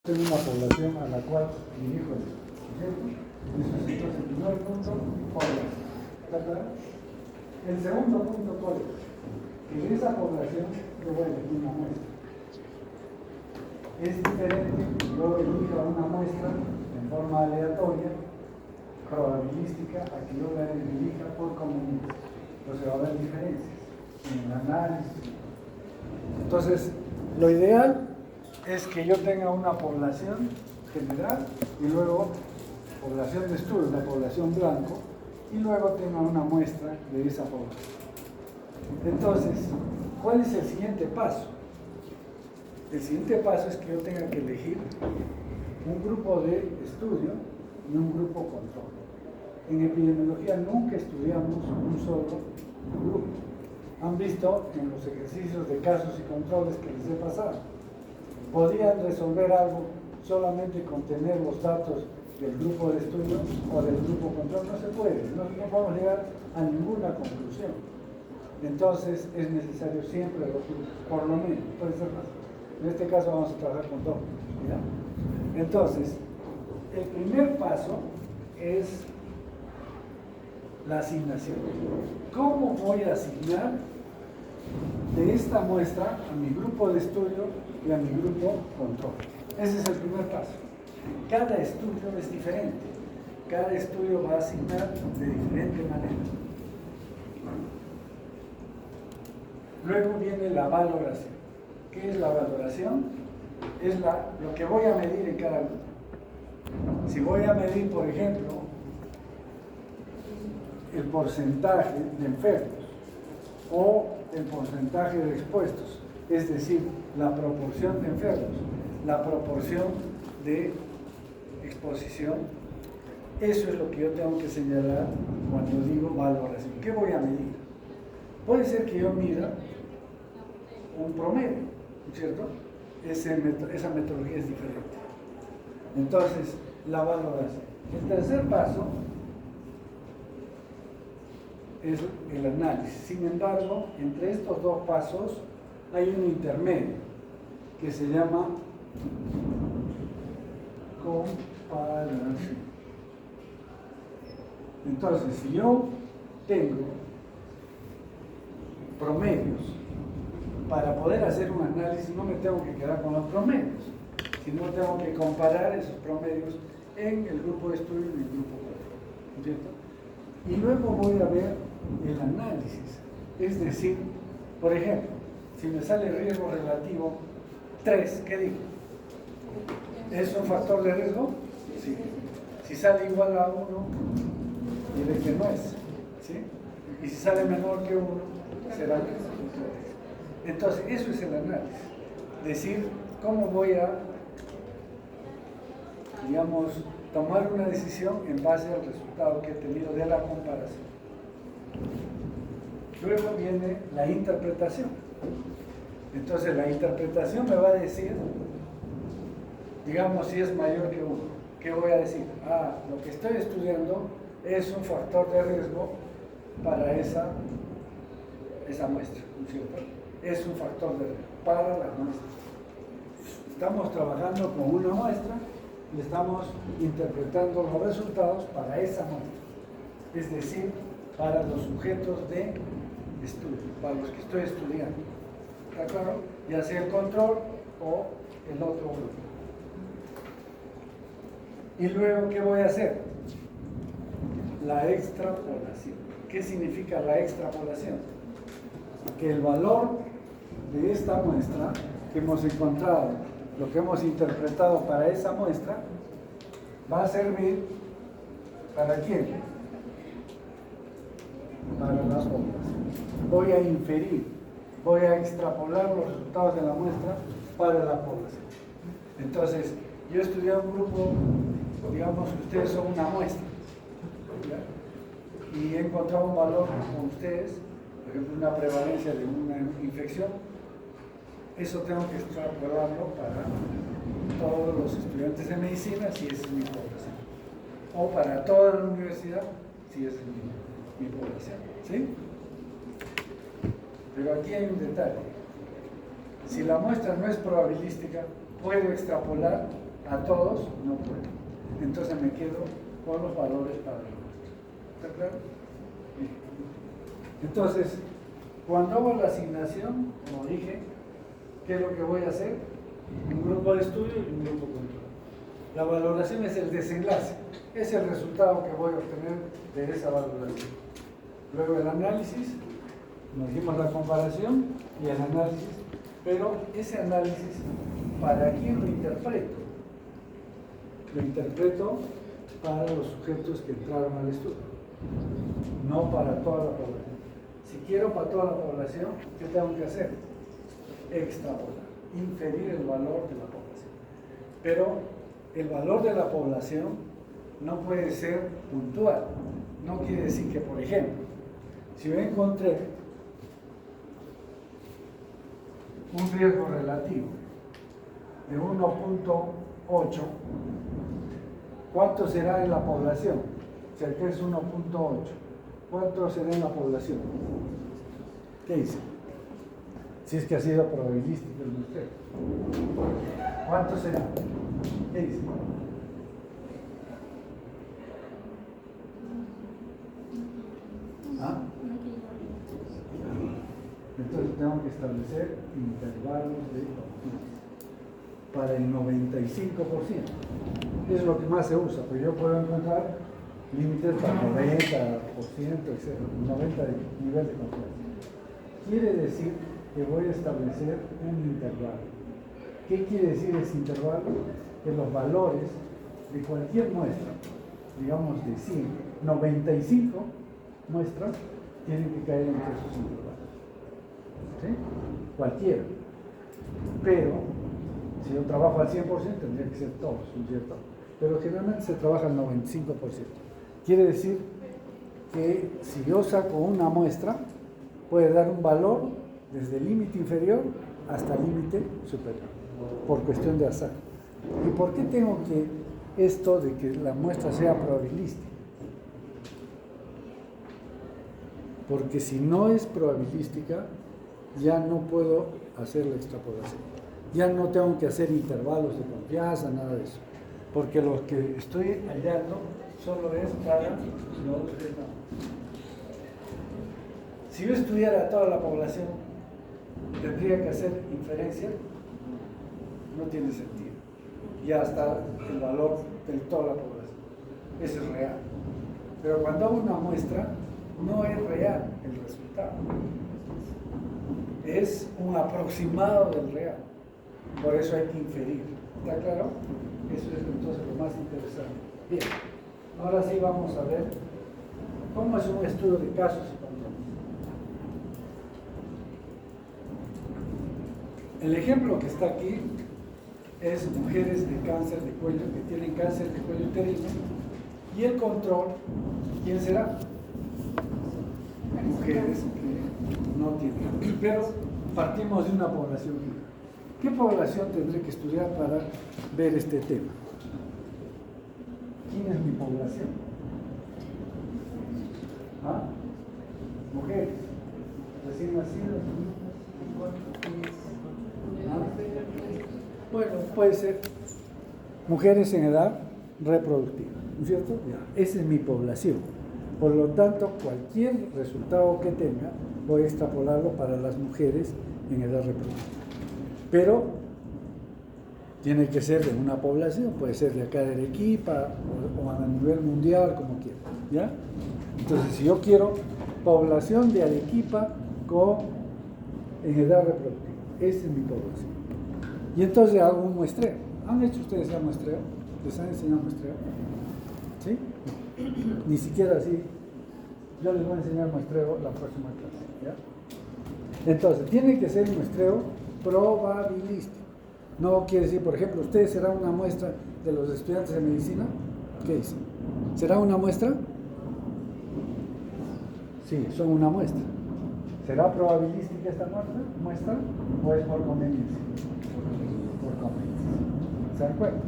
Tengo una población a la cual dirijo el ¿cierto? Eso es entonces el primer punto, población. ¿Está claro? El segundo punto, ¿cuál es? Que de esa población yo voy a elegir una muestra. Es diferente que yo elija una muestra en forma aleatoria, probabilística, a que yo la elija por conveniencia. Entonces va a haber diferencias en el análisis. Entonces, lo ideal es que yo tenga una población general y luego población de estudio, una población blanco, y luego tenga una muestra de esa población. Entonces, ¿cuál es el siguiente paso? El siguiente paso es que yo tenga que elegir un grupo de estudio y un grupo control. En epidemiología nunca estudiamos un solo grupo. Han visto en los ejercicios de casos y controles que les he pasado. ¿Podrían resolver algo solamente con tener los datos del grupo de estudio o del grupo control? No se puede, no podemos llegar a ninguna conclusión. Entonces es necesario siempre los grupos, por lo menos, puede ser más. En este caso vamos a trabajar con dos. ¿Ya? Entonces, el primer paso es la asignación. ¿Cómo voy a asignar de esta muestra a mi grupo de estudio y a mi grupo control? Ese es el primer paso. Cada estudio es diferente. Cada estudio va a asignar de diferente manera. Luego viene la valoración. ¿Qué es la valoración? Es lo que voy a medir en cada grupo. Si voy a medir, por ejemplo, el porcentaje de enfermos o el porcentaje de expuestos, es decir, la proporción de enfermos, la proporción de exposición, eso es lo que yo tengo que señalar cuando digo valoración. ¿Qué voy a medir? Puede ser que yo mida un promedio, ¿cierto? Esa metodología es diferente. Entonces, la valoración. El tercer paso es el análisis. Sin embargo, entre estos dos pasos hay un intermedio que se llama comparación. Entonces, si yo tengo promedios, para poder hacer un análisis no me tengo que quedar con los promedios, sino tengo que comparar esos promedios en el grupo de estudio y en el grupo control, ¿cierto? Y luego voy a ver el análisis, es decir, por ejemplo, si me sale riesgo relativo 3, ¿qué digo? ¿Es un factor de riesgo? Sí. Si sale igual a 1, diré que no es, ¿sí? Y si sale menor que 1, será que es. Entonces, eso es el análisis. Decir, ¿cómo voy a, digamos, tomar una decisión en base al resultado que he tenido de la comparación? Luego viene la interpretación. Entonces, la interpretación me va a decir, digamos, si es mayor que 1. ¿Qué voy a decir? Lo que estoy estudiando es un factor de riesgo para esa muestra, ¿no es cierto? Es un factor de riesgo para la muestra. Estamos trabajando con una muestra y estamos interpretando los resultados para esa muestra. Es decir, para los sujetos de estudio, para los que estoy estudiando. ¿Está claro? Ya sea el control o el otro grupo. Y luego, ¿qué voy a hacer? La extrapolación. ¿Qué significa la extrapolación? Que el valor de esta muestra que hemos encontrado, lo que hemos interpretado para esa muestra, va a servir ¿para quién? Para la población. Voy a inferir, voy a extrapolar los resultados de la muestra para la población. Entonces, yo he estudiado un grupo, digamos que ustedes son una muestra, ¿ya? Y he encontrado un valor con ustedes, por ejemplo, una prevalencia de una infección. Eso tengo que extrapolarlo para todos los estudiantes de medicina, si esa es mi población. O para toda la universidad, si esa es mi población. ¿Sí? Pero aquí hay un detalle. Si la muestra no es probabilística, puedo extrapolar a todos no puedo. Entonces me quedo con los valores para el muestra. ¿Está claro? Bien. Entonces, cuando hago la asignación, como dije, ¿qué es lo que voy a hacer? Un grupo de estudio y un grupo control. La valoración es el desenlace, es el resultado que voy a obtener de esa valoración. Luego el análisis, nos dimos la comparación y el análisis, pero ese análisis, ¿para quién lo interpreto? Lo interpreto para los sujetos que entraron al estudio, no para toda la población. Si quiero para toda la población, ¿qué tengo que hacer? Extrapolar, inferir el valor de la población. Pero el valor de la población no puede ser puntual. No quiere decir que, por ejemplo, si yo encontré un riesgo relativo de 1.8, ¿cuánto será en la población? O sea, que es 1.8. ¿Cuánto será en la población? ¿Qué dice? Si es que ha sido probabilístico en usted. ¿Cuánto será? ¿Qué dice? ¿Ah? Entonces tengo que establecer intervalos de confianza para el 95%. Es lo que más se usa, pero yo puedo encontrar límites para 90%, etc. 90% de nivel de confianza. Quiere decir que voy a establecer un intervalo. ¿Qué quiere decir ese intervalo? Que los valores de cualquier muestra, digamos de 100, 95 muestras tienen que caer entre esos intervalos. ¿Sí? Cualquiera. Pero, si yo trabajo al 100%, tendría que ser todos, ¿no es cierto? Pero generalmente se trabaja al 95%. Quiere decir que si yo saco una muestra, puede dar un valor desde el límite inferior hasta el límite superior, por cuestión de azar. ¿Y por qué tengo que esto de que la muestra sea probabilística? Porque si no es probabilística, ya no puedo hacer la extrapolación. Ya no tengo que hacer intervalos de confianza, nada de eso. Porque lo que estoy hallando solo es para los demás. Si yo estudiara a toda la población, ¿tendría que hacer inferencia? No tiene sentido. Ya está el valor de toda la población. Eso es real. Pero cuando hago una muestra, no es real el resultado. Es un aproximado del real. Por eso hay que inferir. ¿Está claro? Eso es entonces lo más interesante. Bien, ahora sí vamos a ver cómo es un estudio de casos y controles. El ejemplo que está aquí es mujeres de cáncer de cuello, que tienen cáncer de cuello uterino, y el control, ¿quién será? Mujeres que no tienen. Pero partimos de una población fija. ¿Qué población tendré que estudiar para ver este tema? ¿Quién es mi población? ¿Ah? Mujeres, recién nacidas. ¿Ah? Bueno, puede ser mujeres en edad reproductiva, ¿no es cierto? Ya, esa es mi población. Por lo tanto, cualquier resultado que tenga, voy a extrapolarlo para las mujeres en edad reproductiva. Pero tiene que ser de una población, puede ser de acá de Arequipa o a nivel mundial, como quiera, ¿ya? Entonces, si yo quiero población de Arequipa en edad reproductiva, esa es mi población. Y entonces hago un muestreo. ¿Han hecho ustedes ya muestreo? ¿Les han enseñado muestreo? ¿Sí? Ni siquiera así. Yo les voy a enseñar muestreo la próxima clase, ¿ya? Entonces, tiene que ser un muestreo probabilístico. No quiere decir, por ejemplo, ¿ustedes serán una muestra de los estudiantes de medicina? ¿Qué dicen? ¿Será una muestra? Sí, son una muestra. ¿Será probabilística esta muestra o es por conveniencia? Por conveniencia. ¿Se dan cuenta?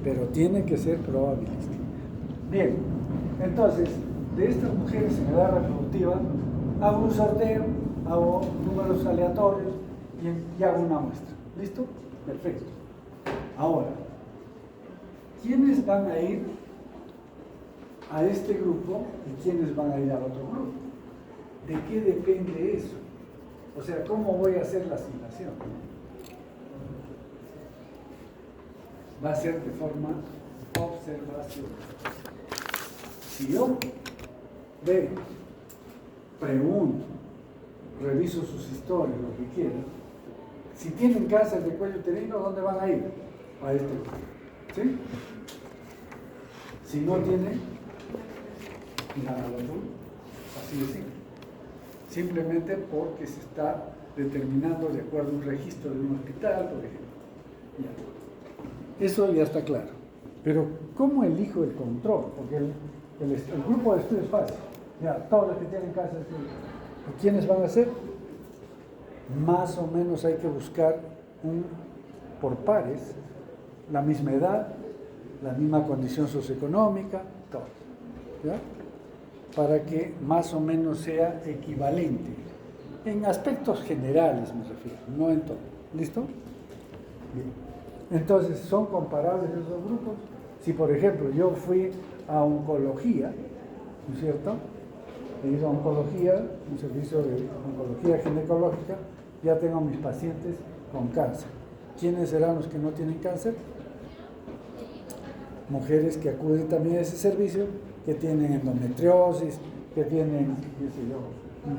Pero tiene que ser probabilística. Bien, entonces, de estas mujeres en edad reproductiva, hago un sorteo, hago números aleatorios y hago una muestra. ¿Listo? Perfecto. Ahora, ¿quiénes van a ir a este grupo y quiénes van a ir al otro grupo? ¿De qué depende eso? O sea, ¿cómo voy a hacer la asignación? Va a ser de forma observación. Si yo veo, pregunto, reviso sus historias, lo que quieran, si tienen cáncer de cuello uterino, ¿dónde van a ir? A este grupo. ¿Sí? Si no tienen, irán al otro grupo. Así de simple. Simplemente porque se está determinando de acuerdo a un registro de un hospital, por ejemplo. Ya. Eso ya está claro. Pero, ¿cómo elijo el control? Porque el grupo de estudio es fácil. Ya, todos los que tienen cáncer, ¿quiénes van a ser? Más o menos hay que buscar por pares, la misma edad, la misma condición socioeconómica, todo. ¿Ya? Para que más o menos sea equivalente. En aspectos generales me refiero, no en todo. ¿Listo? Bien. Entonces, ¿son comparables esos dos grupos? Si, por ejemplo, yo fui a oncología, ¿no es cierto? He ido a oncología, un servicio de oncología ginecológica, ya tengo mis pacientes con cáncer. ¿Quiénes serán los que no tienen cáncer? Mujeres que acuden también a ese servicio, que tienen endometriosis, que tienen, qué sé yo,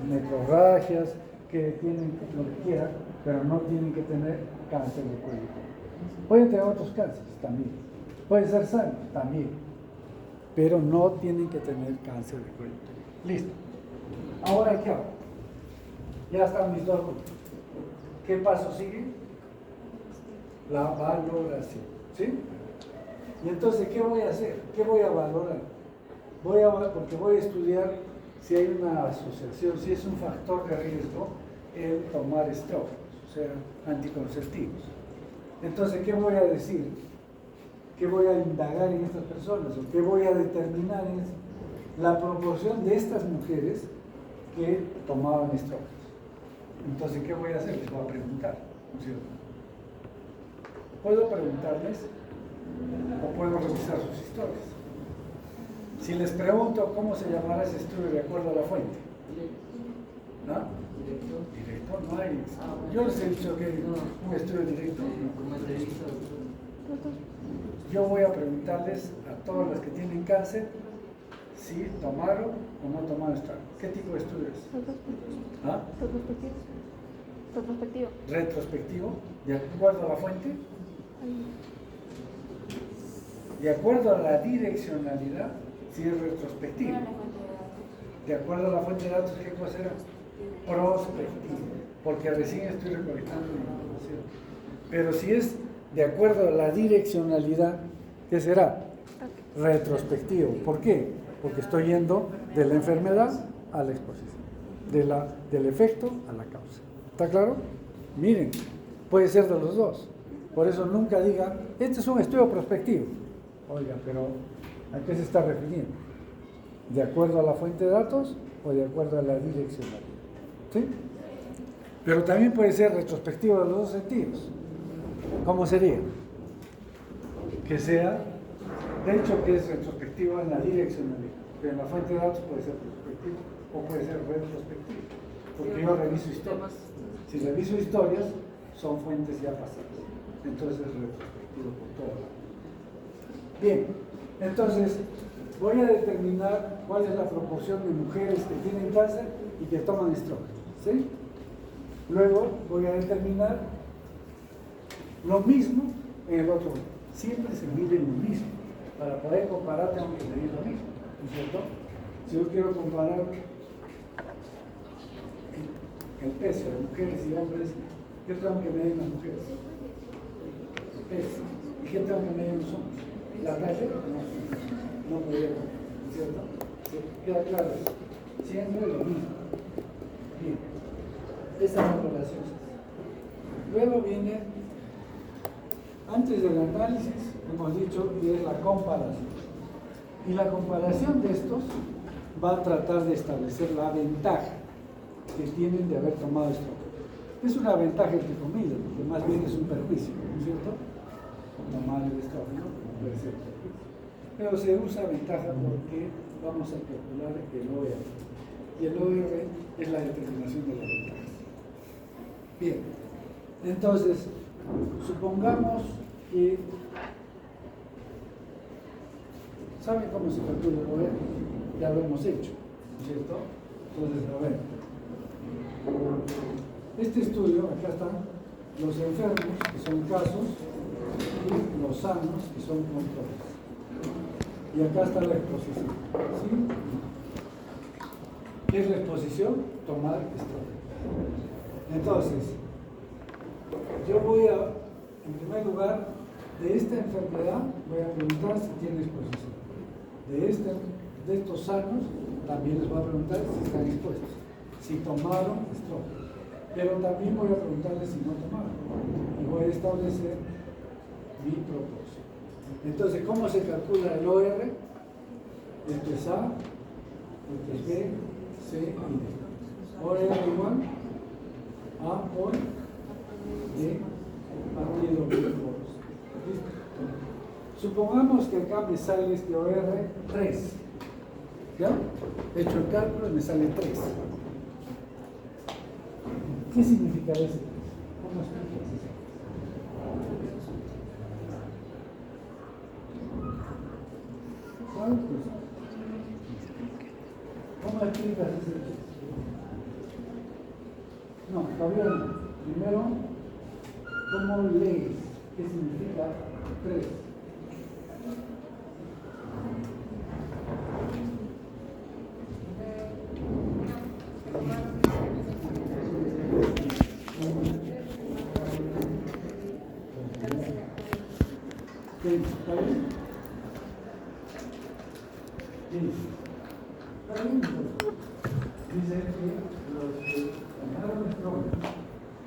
necrorragias, que tienen lo que quieran, pero no tienen que tener cáncer de cuello. Pueden tener otros cánceres también, pueden ser sanos también, pero no tienen que tener cáncer de cuello. Listo. Ahora, ¿qué hago? Ya están mis dos grupos. ¿Qué paso sigue? La valoración. ¿Sí? Y entonces, ¿qué voy a hacer? ¿Qué voy a valorar? Porque voy a estudiar si hay una asociación, si es un factor de riesgo el tomar estrógenos, o sea, anticonceptivos. Entonces, ¿qué voy a decir? ¿Qué voy a indagar en estas personas? ¿O qué voy a determinar en la proporción de estas mujeres que tomaban estrógenos? Entonces, ¿qué voy a hacer? Les voy a preguntar, ¿no es cierto? Puedo preguntarles o puedo revisar sus historias. Si les pregunto cómo se llamará ese estudio de acuerdo a la fuente, ¿no? Directo no hay. Yo les he dicho que un estudio directo. Yo voy a preguntarles a todas las que tienen cáncer si tomaron o no tomaron estrógeno. ¿Qué tipo de estudio es? ¿Ah? Retrospectivo. Retrospectivo, de acuerdo a la fuente. De acuerdo a la direccionalidad, si es retrospectivo. De acuerdo a la fuente de datos, ¿qué cosa era? Prospectivo, porque recién estoy recolectando información. Pero si es de acuerdo a la direccionalidad, ¿qué será? Retrospectivo. ¿Por qué? Porque estoy yendo de la enfermedad a la exposición, del efecto a la causa. ¿Está claro? Miren, puede ser de los dos. Por eso nunca digan, este es un estudio prospectivo. Oiga, pero ¿a qué se está refiriendo? ¿De acuerdo a la fuente de datos o de acuerdo a la direccionalidad? ¿Sí? Pero también puede ser retrospectivo de los dos sentidos. ¿Cómo sería? Que sea, de hecho, que es retrospectivo en la direccionalidad, pero en la fuente de datos puede ser prospectivo o puede ser retrospectivo, porque yo reviso historias. Si reviso historias, son fuentes ya pasadas, entonces es retrospectivo por todo lado. Bien, entonces voy a determinar cuál es la proporción de mujeres que tienen cáncer y que toman estrógenos, ¿sí? Luego voy a determinar lo mismo en el otro grupo. Siempre se mide lo mismo. Para poder comparar tengo que medir lo mismo, ¿no es cierto? Si yo quiero comparar el peso de mujeres y hombres, ¿qué tengo que medir las mujeres? El peso. ¿Y qué tengo que medir los hombres? ¿La talla? No podemos, ¿no es cierto? ¿Sí? Queda claro eso. Siempre lo mismo. Bien. Esa es la relación. Luego viene, antes del análisis, hemos dicho que es la comparación. Y la comparación de estos va a tratar de establecer la ventaja que tienen de haber tomado esto. Es una ventaja entre comillas, porque más bien es un perjuicio, ¿no es cierto? Tomar el estrógeno puede ser pero se usa ventaja porque vamos a calcular el OR. Y el OR es la determinación de las ventajas. Bien, entonces, supongamos que... ¿Saben cómo se calcula el OR? Ya lo hemos hecho, ¿no es cierto? Entonces, a ver. Este estudio, acá están los enfermos, que son casos, y los sanos, que son controles. Y acá está la exposición. ¿Sí? ¿Qué es la exposición? Tomar estrógeno. Entonces, yo voy a, en primer lugar, de esta enfermedad, voy a preguntar si tiene exposición. De estos sanos, también les voy a preguntar si están expuestos, si tomaron estrógeno. Pero también voy a preguntarles si no tomaron. Y voy a establecer mi proporción. Entonces, ¿cómo se calcula el OR? Esto es A, esto es B, C y D. OR igual A por D partido por 2. ¿Listo? Supongamos que acá me sale este OR 3. ¿Ya? He hecho el cálculo y me sale 3. ¿Qué significa ese 3? ¿Cómo explicas eso? ¿Sabes? ¿Cómo explicas ese 3? No, todavía no. Primero, ¿cómo lees? ¿Qué significa 3? ¿Está bien? Sí. Está bien. Dice que los que tomaron estrógeno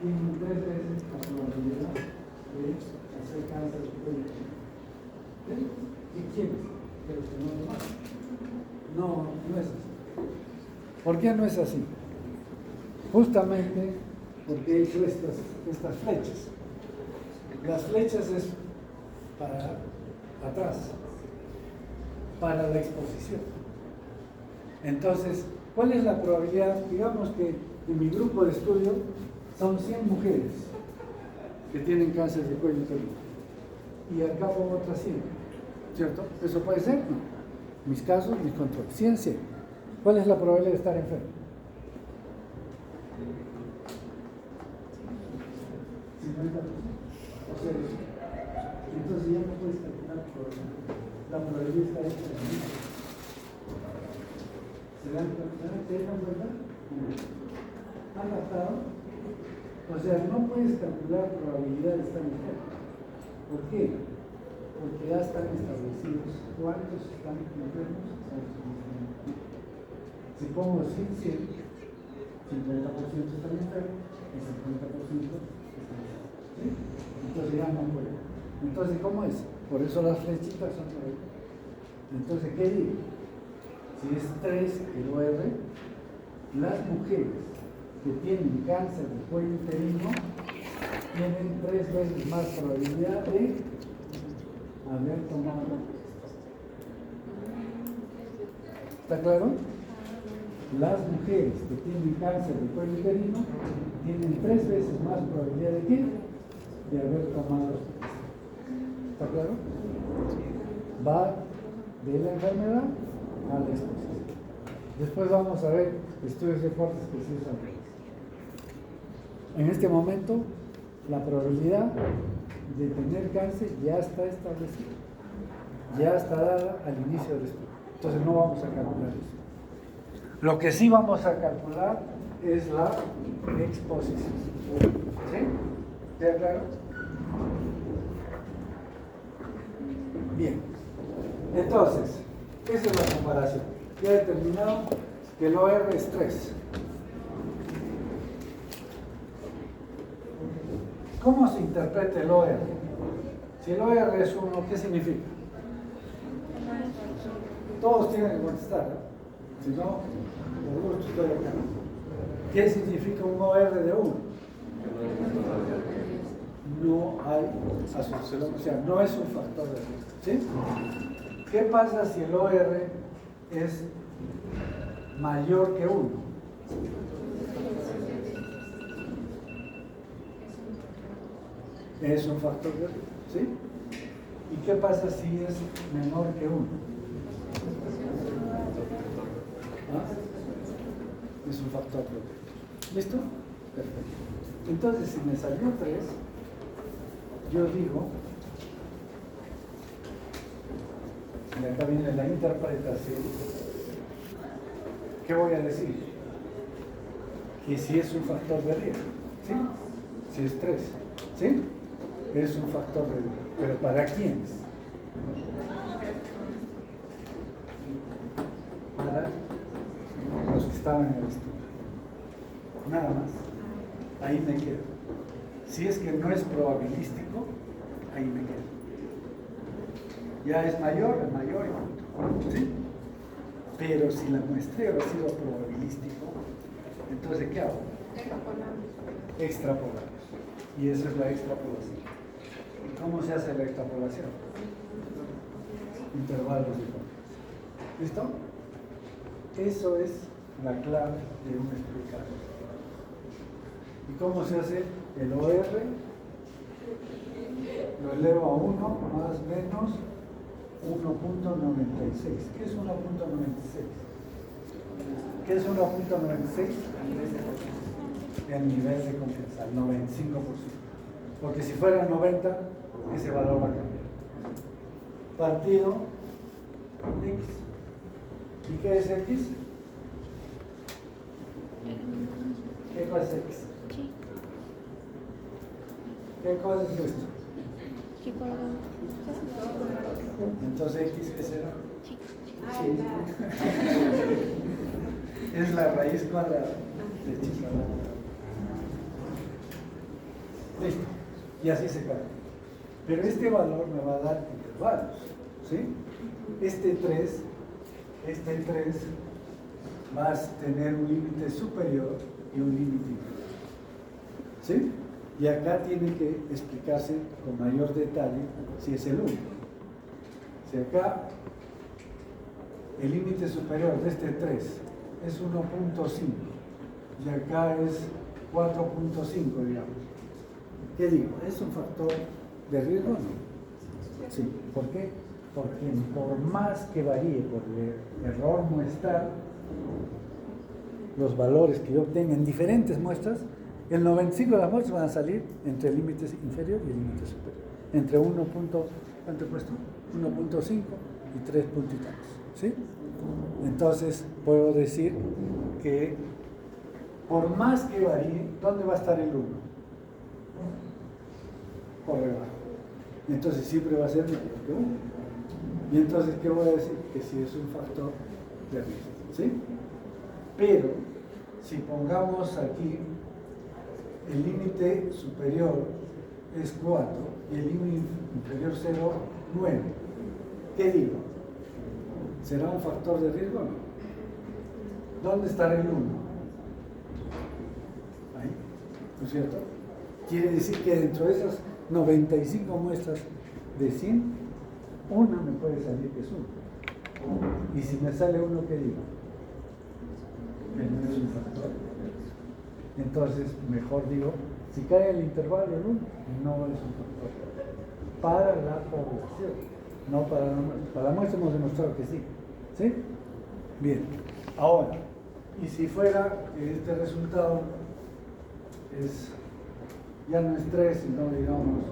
tienen 3 veces la probabilidad de hacer cáncer de cuello. ¿Sí? ¿Y quiénes? Que los que no tomaron. No es así. ¿Por qué no es así? Justamente porque he hecho estas flechas. Las flechas es para atrás, para la exposición. Entonces, ¿cuál es la probabilidad? Digamos que en mi grupo de estudio son 100 mujeres que tienen cáncer de cuello uterino y acá pongo otras 100, ¿cierto? ¿Eso puede ser? No. Mis casos, mis controles. 100. ¿Cuál es la probabilidad de estar enfermo? 50%. O sea, entonces ya no puedes calcular por la probabilidad está hecha de mí. ¿Se dan cuenta? ¿Han captado? O sea, no puedes calcular probabilidad de estar enfermo. ¿Por qué? Porque ya están establecidos cuántos están enfermos. Si pongo 100, 50% están enfermos y 50% están enfermos. ¿Sí? Entonces ya no puedo. Entonces, ¿cómo es? Por eso las flechitas son por ahí. Entonces, ¿qué digo? Si es 3 el OR, las mujeres que tienen cáncer de cuello uterino tienen 3 veces más probabilidad de haber tomado. ¿Está claro? Las mujeres que tienen cáncer de cuello uterino tienen 3 veces más probabilidad de ¿qué? De haber tomado. ¿Está claro? Va de la enfermedad a la exposición. Después vamos a ver estudios de cortes que sí son. En este momento, la probabilidad de tener cáncer ya está establecida. Ya está dada al inicio del estudio. Entonces no vamos a calcular eso. Lo que sí vamos a calcular es la exposición. ¿Sí? ¿Queda claro? Bien. Entonces, esa es la comparación. Ya he determinado que el OR es 3. ¿Cómo se interpreta el OR? Si el OR es 1, ¿qué significa? Todos tienen que contestar, ¿no? Si no, por gusto estoy acá. ¿Qué significa un OR de 1? No hay asociación, o sea, no es un factor de riesgo. ¿Sí? ¿Qué pasa si el OR es mayor que 1? Es un factor de riesgo, ¿sí? ¿Y qué pasa si es menor que 1? ¿Ah? Es un factor protector. ¿Listo? Perfecto. Entonces, si me salió 3, yo digo, y acá viene la interpretación, ¿qué voy a decir? Que si es un factor de riesgo, ¿sí? Si es 3, ¿sí? Es un factor de riesgo. ¿Pero para quiénes? Para los que estaban en el estudio. Nada más. Ahí me quedo. Si es que no es probabilístico, ahí me quedo. Ya es mayor y punto. ¿Sí? Pero si la muestreo ha sido probabilístico, entonces ¿qué hago? Extrapolamos. Y esa es la extrapolación. ¿Y cómo se hace la extrapolación? Intervalos de confianza. ¿Listo? Eso es la clave de un explicador. ¿Y cómo se hace? El OR lo elevo a 1 más menos 1.96. ¿Qué es 1.96? ¿Qué es 1.96? El nivel de confianza, el 95%. Porque si fuera 90, ese valor va a cambiar. Partido X. ¿Y qué es X? ¿Qué cosa es X? ¿Qué cosa es esto? Entonces X, ¿qué será? Sí. Es la raíz cuadrada de chica. Listo. Y así se cae. Pero este valor me va a dar intervalos, ¿sí? Este 3 va a tener un límite superior y un límite inferior, ¿sí? Y acá tiene que explicarse con mayor detalle si es el 1. Si acá el límite superior de este 3 es 1.5 y acá es 4.5, digamos. ¿Qué digo? ¿Es un factor de riesgo o no? Sí. ¿Por qué? Porque por más que varíe por el error muestral, los valores que yo obtenga en diferentes muestras, el 95 de las muestras van a salir entre el límite inferior y el límite superior. Entre 1.5 y 3 puntos y tantos. ¿Sí? Entonces, puedo decir que por más que varíe, ¿dónde va a estar el 1? Por debajo. Entonces, siempre va a ser mayor que 1. Y entonces, ¿qué voy a decir? Que sí es un factor de riesgo. ¿Sí? Pero, si pongamos aquí el límite superior es 4 y el límite inferior 0, 9. ¿Qué digo? ¿Será un factor de riesgo o no? ¿Dónde estará el 1? Ahí, ¿no es cierto? Quiere decir que dentro de esas 95 muestras de 100, una me puede salir que es 1. Y si me sale 1, ¿qué digo? Que no es un factor. Entonces, mejor digo, si cae el intervalo en 1, no es un factor para la población, no para la muestra hemos demostrado que sí. ¿Sí? Bien. Ahora, y si fuera que este resultado ya no es 3, sino digamos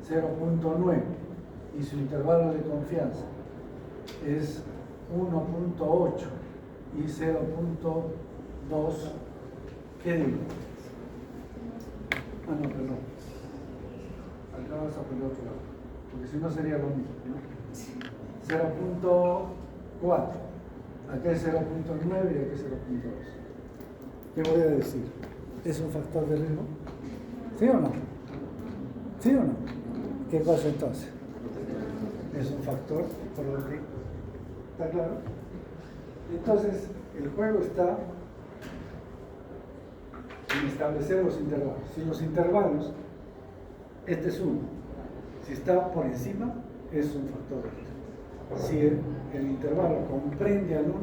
0.9 y su intervalo de confianza es 1.8 y 0.2, ¿qué digo? Ah, no, perdón. Acá vas a poner otro lado, porque si no sería lo mismo, ¿no? 0.4. Acá es 0.9 y acá es 0.2. ¿Qué voy a decir? ¿Es un factor de riesgo? ¿Sí o no? ¿Sí o no? ¿Qué cosa entonces? Es un factor por lo que... ¿Está claro? Entonces, el juego está en establecer los intervalos. Si los intervalos, este es 1, si está por encima, es un factor de riesgo. Si el intervalo comprende al 1,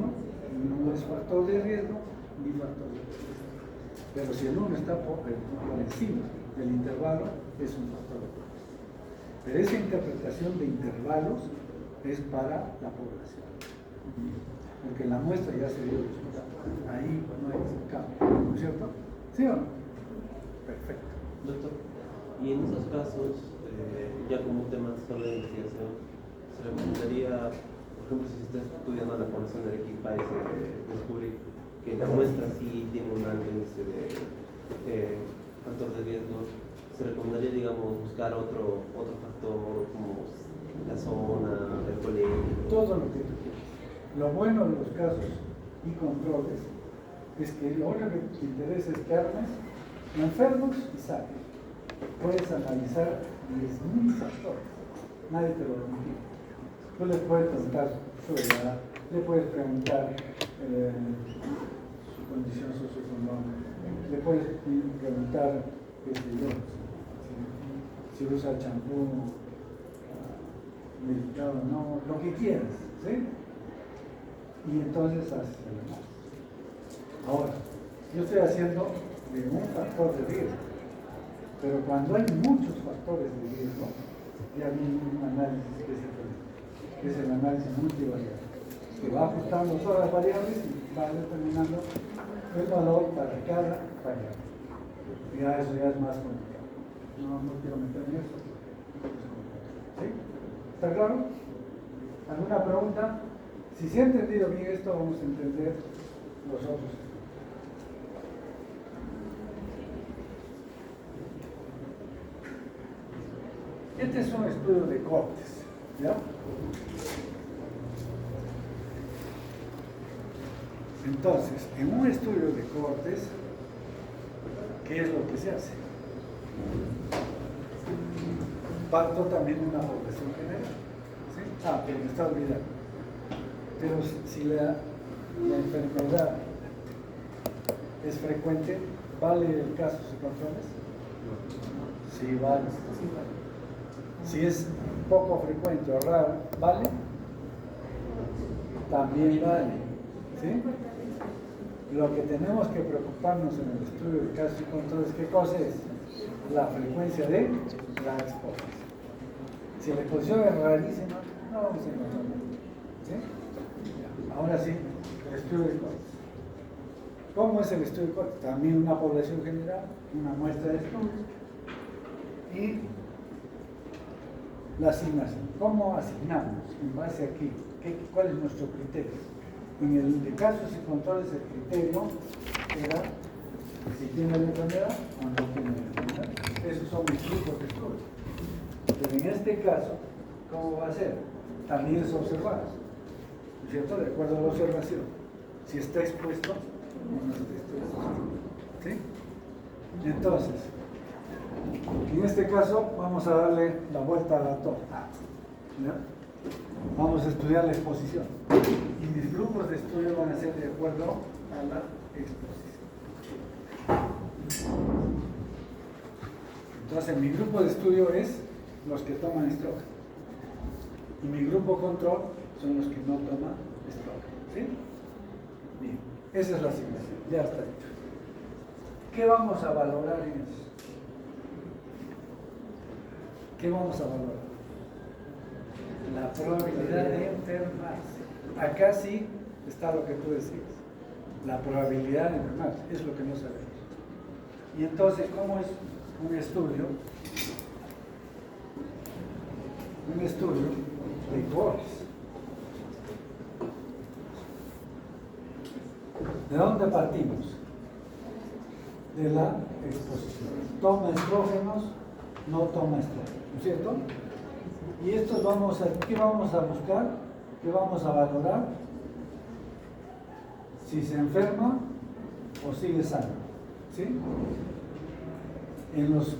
no es factor de riesgo ni factor de riesgo. Pero si el 1 está por encima del intervalo, es un factor de riesgo. Pero esa interpretación de intervalos es para la población. Porque la muestra ya se dio resultado. Ahí no hay cambio, ¿no es cierto? ¿Sí o no? Perfecto. Doctor, y en esos casos, ya como tema solo de investigación, se recomendaría, por ejemplo, si se está estudiando la población de Arequipa y se descubre que la muestra sí tiene un alto índice de factor de riesgo, se recomendaría, digamos, buscar otro factor como la zona, el colegio. Todo lo que tú quieras. Lo bueno de los casos y controles es que lo único que te interesa es que armes enfermos y sanos. Puedes analizar 10.000 factores, nadie te lo permite. Tú le puedes preguntar su edad, le puedes preguntar su condición socioeconómica, le puedes preguntar, qué sé yo, si usa champú medicado o no, lo que quieras, ¿sí? Y entonces haces el análisis. Ahora, yo estoy haciendo de un factor de riesgo, pero cuando hay muchos factores de riesgo, ya viene un análisis que es el análisis multivariable, que va ajustando todas las variables y va determinando el valor para cada variable. Ya eso ya es más complicado. No quiero meterme en eso porque es complicado. ¿Sí? ¿Está claro? ¿Alguna pregunta? Si se ha entendido bien esto, vamos a entender los otros. Este es un estudio de cortes, ¿ya? Entonces, en un estudio de cortes, ¿qué es lo que se hace? Parto también una población general, ¿sí? Pero me está olvidando. Pero si la enfermedad es frecuente, ¿vale el casos y controles? Sí, vale. Si es poco frecuente o raro, ¿vale? También vale. ¿Sí? Lo que tenemos que preocuparnos en el estudio de casos y controles, ¿qué cosa es? La frecuencia de la exposición. Si la exposición es rarísima, no vamos a encontrar nada. ¿Sí? Ahora sí, el estudio de cortes. ¿Cómo es el estudio de cortes? También una población general, una muestra de estudios y la asignación. ¿Cómo asignamos? En base aquí, ¿cuál es nuestro criterio? En el de casos y controles el criterio era si tiene la enfermedad o no tiene la enfermedad. Esos son mis grupos de estudio. Pero en este caso, ¿cómo va a ser? También es observar, ¿no es cierto? De acuerdo a la observación. Si está expuesto o no está expuesto. ¿Sí? Entonces, en este caso vamos a darle la vuelta a la torta. ¿Ya? Vamos a estudiar la exposición. Y mis grupos de estudio van a ser de acuerdo a la exposición. Entonces, mi grupo de estudio es los que toman estrógeno. Y mi grupo control son los que no toman estrógeno. ¿Sí? Bien, esa es la asignación. Ya está hecho. ¿Qué vamos a valorar en eso? ¿Qué vamos a valorar? La probabilidad de enfermarse. Acá sí está lo que tú decías. La probabilidad de enfermarse es lo que no sabemos. Y entonces, ¿cómo es un estudio? Un estudio de cortes. ¿De dónde partimos? De la exposición. Toma estrógenos, no toma estrógenos, ¿no es cierto? Y estos ¿qué vamos a buscar? ¿Qué vamos a valorar? Si se enferma o sigue sano, ¿sí? Y en los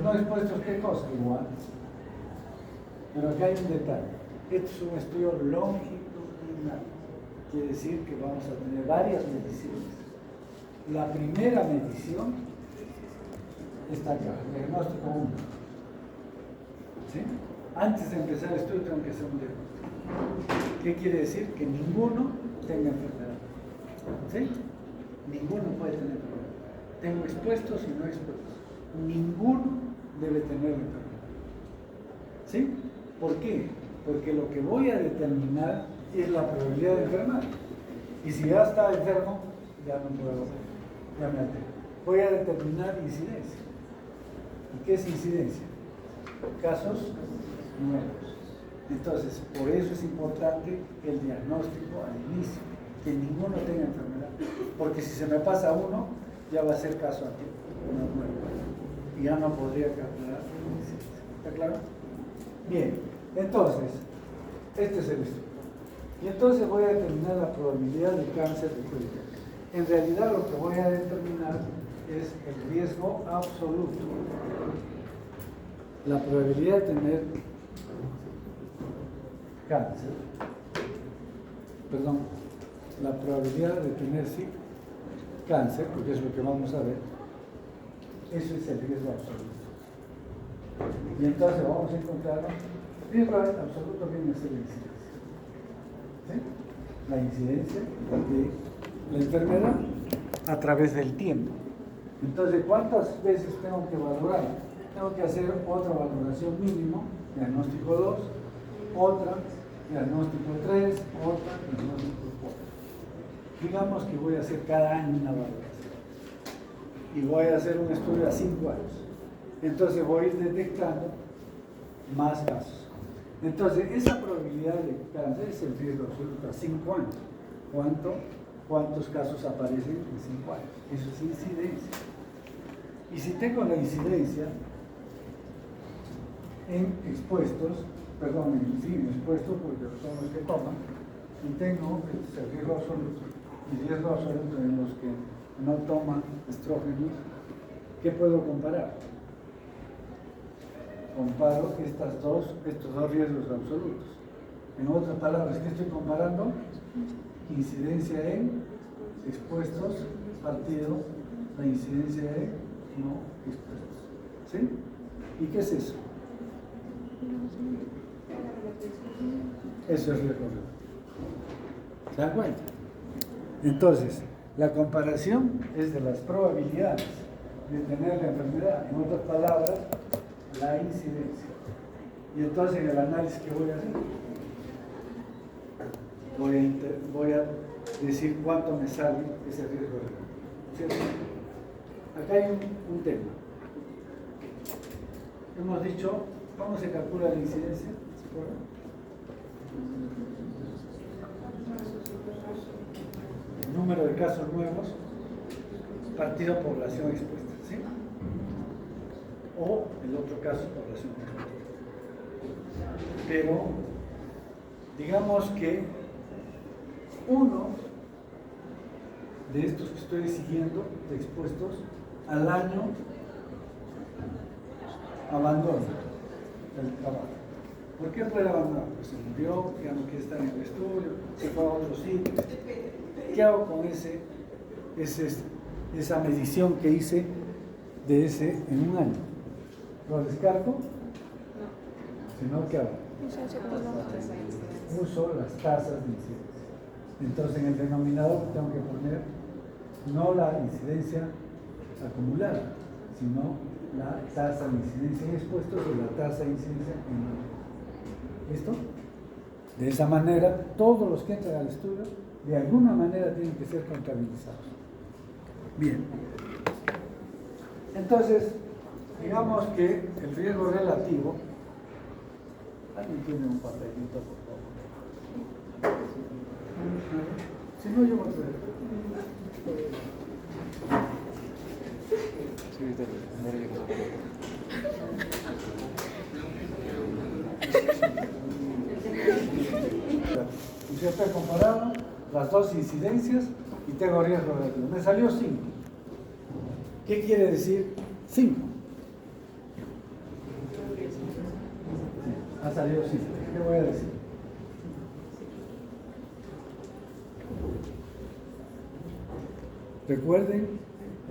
no expuestos, ¿qué cosa? Igual. Pero acá hay un detalle. Este es un estudio longitudinal. Quiere decir que vamos a tener varias mediciones. La primera medición está acá, diagnóstico 1. ¿Sí? Antes de empezar el estudio tengo que hacer un diagnóstico. ¿Qué quiere decir? Que ninguno tenga enfermedad. ¿Sí? Ninguno puede tener enfermedad. Tengo expuestos y no expuestos. Ninguno debe tener enfermedad. ¿Sí? ¿Por qué? Porque lo que voy a determinar es la probabilidad de enfermar. Y si ya está enfermo, ya no puedo, ya me altero. Voy a determinar incidencia. ¿Y qué es incidencia? Casos nuevos. Entonces, por eso es importante el diagnóstico al inicio, que ninguno tenga enfermedad. Porque si se me pasa uno, ya va a ser caso antiguo, uno nuevo. Y ya no podría calcular incidencia. ¿Está claro? Bien, entonces, este es el estudio. Y entonces voy a determinar la probabilidad de cáncer de cuello. En realidad lo que voy a determinar es el riesgo absoluto. La probabilidad de tener cáncer, perdón, la probabilidad de tener sí, cáncer, porque es lo que vamos a ver, eso es el riesgo absoluto. Y entonces vamos a encontrar, riesgo absoluto viene a ser la incidencia. ¿Sí? La incidencia de la enfermedad a través del tiempo. Entonces, ¿cuántas veces tengo que valorar? Tengo que hacer otra valoración mínimo, diagnóstico 2, otra, diagnóstico 3, otra, diagnóstico 4. Digamos que voy a hacer cada año una valoración. Y voy a hacer un estudio a 5 años. Entonces voy a ir detectando más casos. Entonces, esa probabilidad de cáncer es el riesgo absoluto a 5 años. ¿Cuántos casos aparecen en 5 años? Eso es incidencia. Y si tengo la incidencia en expuestos, perdón, en expuestos, porque son los que toman, y tengo el riesgo absoluto, y riesgo absoluto en los que no toman estrógenos, ¿qué puedo comparar? Comparo estos dos riesgos absolutos. En otras palabras, ¿qué estoy comparando? Incidencia en expuestos partido la incidencia en no expuestos. ¿Sí? ¿Y qué es eso? Eso es riesgo absoluto. ¿Se dan cuenta? Entonces, la comparación es de las probabilidades de tener la enfermedad. En otras palabras, la incidencia. Y entonces en el análisis que voy a hacer, voy a decir cuánto me sale ese riesgo. ¿Cierto? Acá hay un tema. Hemos dicho, ¿cómo se calcula la incidencia? ¿Se acuerdan? El número de casos nuevos partido por población expuesta, ¿sí? O el otro caso, población expuesta. Pero digamos que uno de estos que estoy siguiendo, de expuestos, al año abandona el trabajo. ¿Por qué puede abandonar? Pues se murió, ya no quiere estar en el estudio, se fue a otro sitio. ¿Qué hago con esa medición que hice de ese en un año? ¿Lo descarto? No. Sino, ¿qué hago? Uso las tasas de incidencia. Entonces, en el denominador tengo que poner no la incidencia acumulada, sino la tasa de incidencia en expuestos o la tasa de incidencia en no. ¿Listo? De esa manera, todos los que entran al estudio, de alguna manera tienen que ser contabilizados. Bien. Entonces, digamos que el riesgo relativo, alguien tiene un papelito, por favor. Si no, yo voy a traer. Yo estoy comparando las dos incidencias y tengo riesgo relativo. Me salió 5. ¿Qué quiere decir 5? Ha salido 5. ¿Qué voy a decir? Recuerden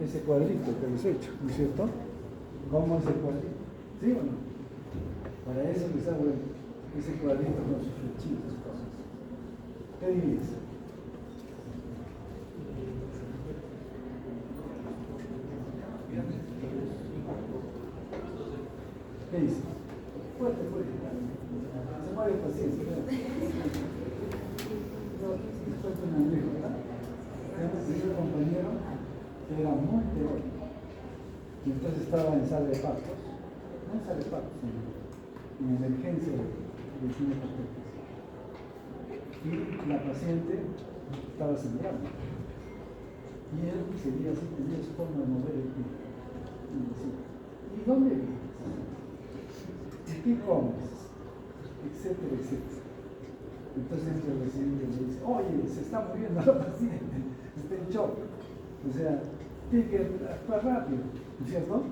ese cuadrito que les he hecho, ¿no es cierto? ¿Cómo es el cuadrito? ¿Sí o no? Para eso les hago ese cuadrito con sus flechitas, cosas. ¿Qué dirías? ¿Qué dice? Fuerte, fuerte. Se muere de paciencia, ¿verdad? Después de un amigo, ¿verdad? Tenía un compañero que era muy teórico. Y entonces estaba en sala de partos. No en sala de partos, sino en emergencia de ginecología. Y la paciente estaba sangrando. Y él seguía así, tenía su forma de mover el pie. Y decía, ¿y dónde vives? ¿Y qué comes? Etcétera, etcétera. Entonces el residente le dice, oye, se está muriendo la paciente, está en shock. O sea, tiene que actuar rápido, ¿no es cierto?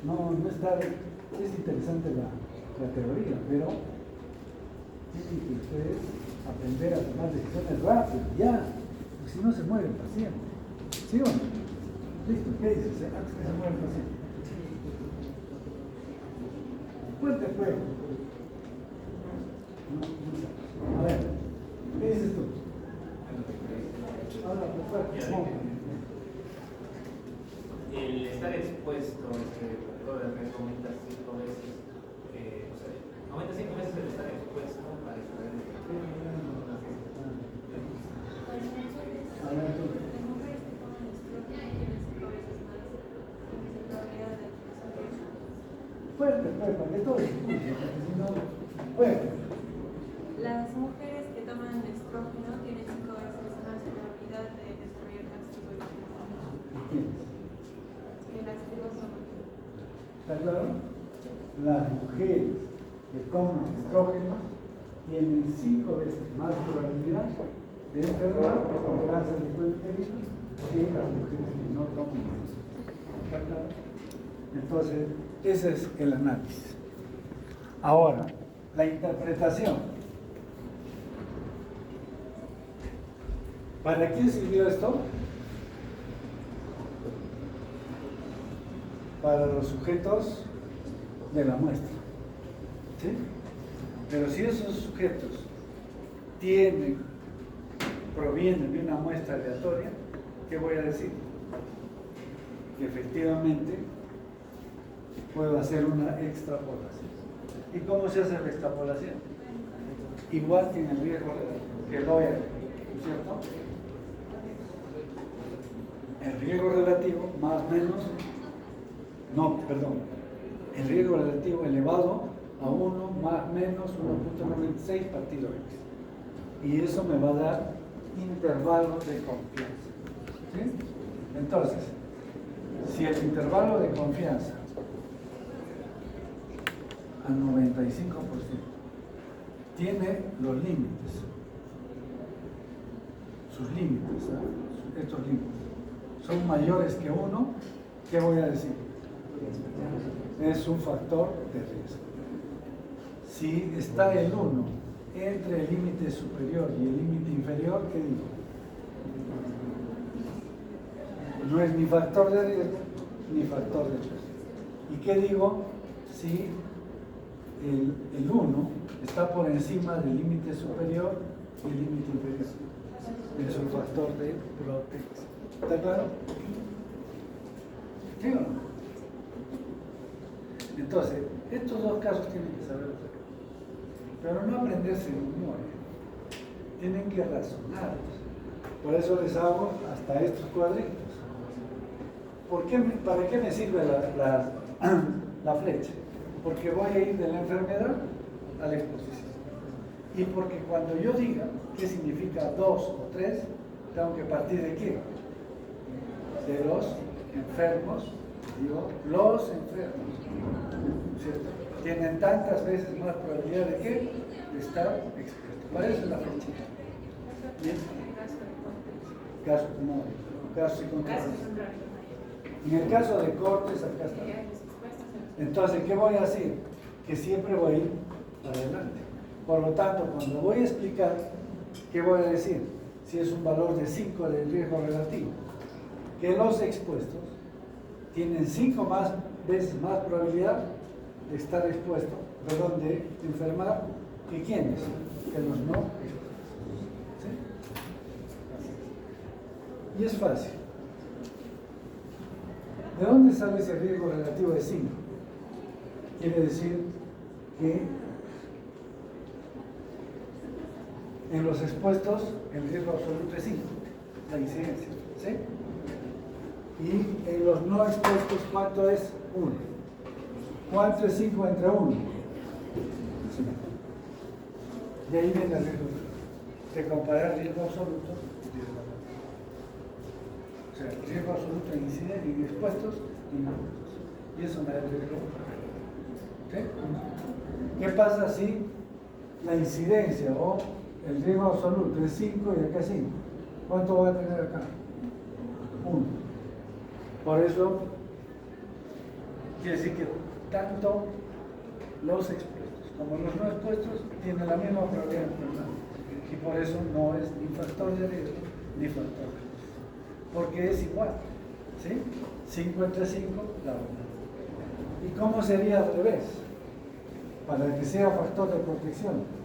No está, es interesante la teoría, pero tienen que ustedes aprender a tomar decisiones rápido, ya, porque si no se muere el paciente. ¿Sí o no? Listo, ¿qué dices? Antes que se muera el paciente. Fuerte fuego. A ver, ¿qué dices tú? Ahora, pues fuerte. El estar expuesto, todo el que aumenta 5 veces, o sea, aumenta 5 veces el estar expuesto para extraer el fuerte, para que todo se escuche, porque si no, fuerte. Las mujeres que toman estrógeno tienen 5 veces más probabilidad de desarrollar cáncer de ¿Quiénes? que las que no son. ¿Está claro? Las mujeres que toman estrógeno tienen 5 veces más probabilidad de enfermar con cáncer de cuello uterino que las mujeres que no toman eso. ¿Está claro? Entonces, ese es el análisis. Ahora, la interpretación. ¿Para quién sirvió esto? Para los sujetos de la muestra. ¿Sí? Pero si esos sujetos provienen de una muestra aleatoria, ¿qué voy a decir? Que efectivamente puedo hacer una extrapolación. ¿Y cómo se hace la extrapolación? Igual que en el riesgo que lo hay, ¿no es cierto? El riesgo relativo más menos, el riesgo relativo elevado a 1 más menos 1.96 partido x. Y eso me va a dar intervalo de confianza. ¿Sí? Entonces, si el intervalo de confianza al 95% tiene los límites, sus límites, estos límites son mayores que 1, ¿qué voy a decir? Es un factor de riesgo. Si está el 1 entre el límite superior y el límite inferior, ¿qué digo? No es ni factor de riesgo ni factor de riesgo. ¿Y qué digo si el 1 está por encima del límite superior y el límite inferior? Es un factor de protección. ¿Está claro? ¿Sí o no? Entonces, estos dos casos tienen que saberlos, pero no aprenderse de memoria. Tienen que razonarlos. Por eso les hago hasta estos cuadritos. ¿Para qué me sirve la flecha? Porque voy a ir de la enfermedad a la exposición. Y porque cuando yo diga qué significa 2 o 3, tengo que partir de qué? De los enfermos. Digo, los enfermos, ¿cierto? Tienen tantas veces más probabilidad de qué? De estar expuestos. Para eso es la flecha. ¿Bien? Casos y contrarios. En el caso de cortes, acá está. Entonces, ¿qué voy a hacer? Que siempre voy a ir para adelante. Por lo tanto, cuando voy a explicar, ¿qué voy a decir? Si es un valor de 5 del riesgo relativo, que los expuestos tienen 5 veces más probabilidad de estar expuestos perdón, de enfermar, ¿que quiénes? Que los no expuestos. ¿Sí? Y es fácil. ¿De dónde sale ese riesgo relativo de 5? Quiere decir que en los expuestos el riesgo absoluto es 5, la incidencia, ¿sí? Y en los no expuestos, ¿cuánto es? 1. ¿Cuánto es 5 entre 1? Sí. De ahí viene el riesgo de comparar riesgo absoluto y riesgo relativo. O sea, el riesgo absoluto en incidentes y expuestos y no expuestos. Y eso me da el riesgo. ¿Sí? ¿Qué pasa si la incidencia o el riesgo absoluto es 5 y acá es 5? ¿Cuánto va a tener acá? 1. Por eso quiere decir que tanto los expuestos como los no expuestos tienen la misma probabilidad de enfermar. Y por eso no es ni factor de riesgo ni factor de riesgo. Porque es igual. ¿Sí? 5 entre 5 da 1. ¿Y cómo sería al revés? Para que sea factor de protección.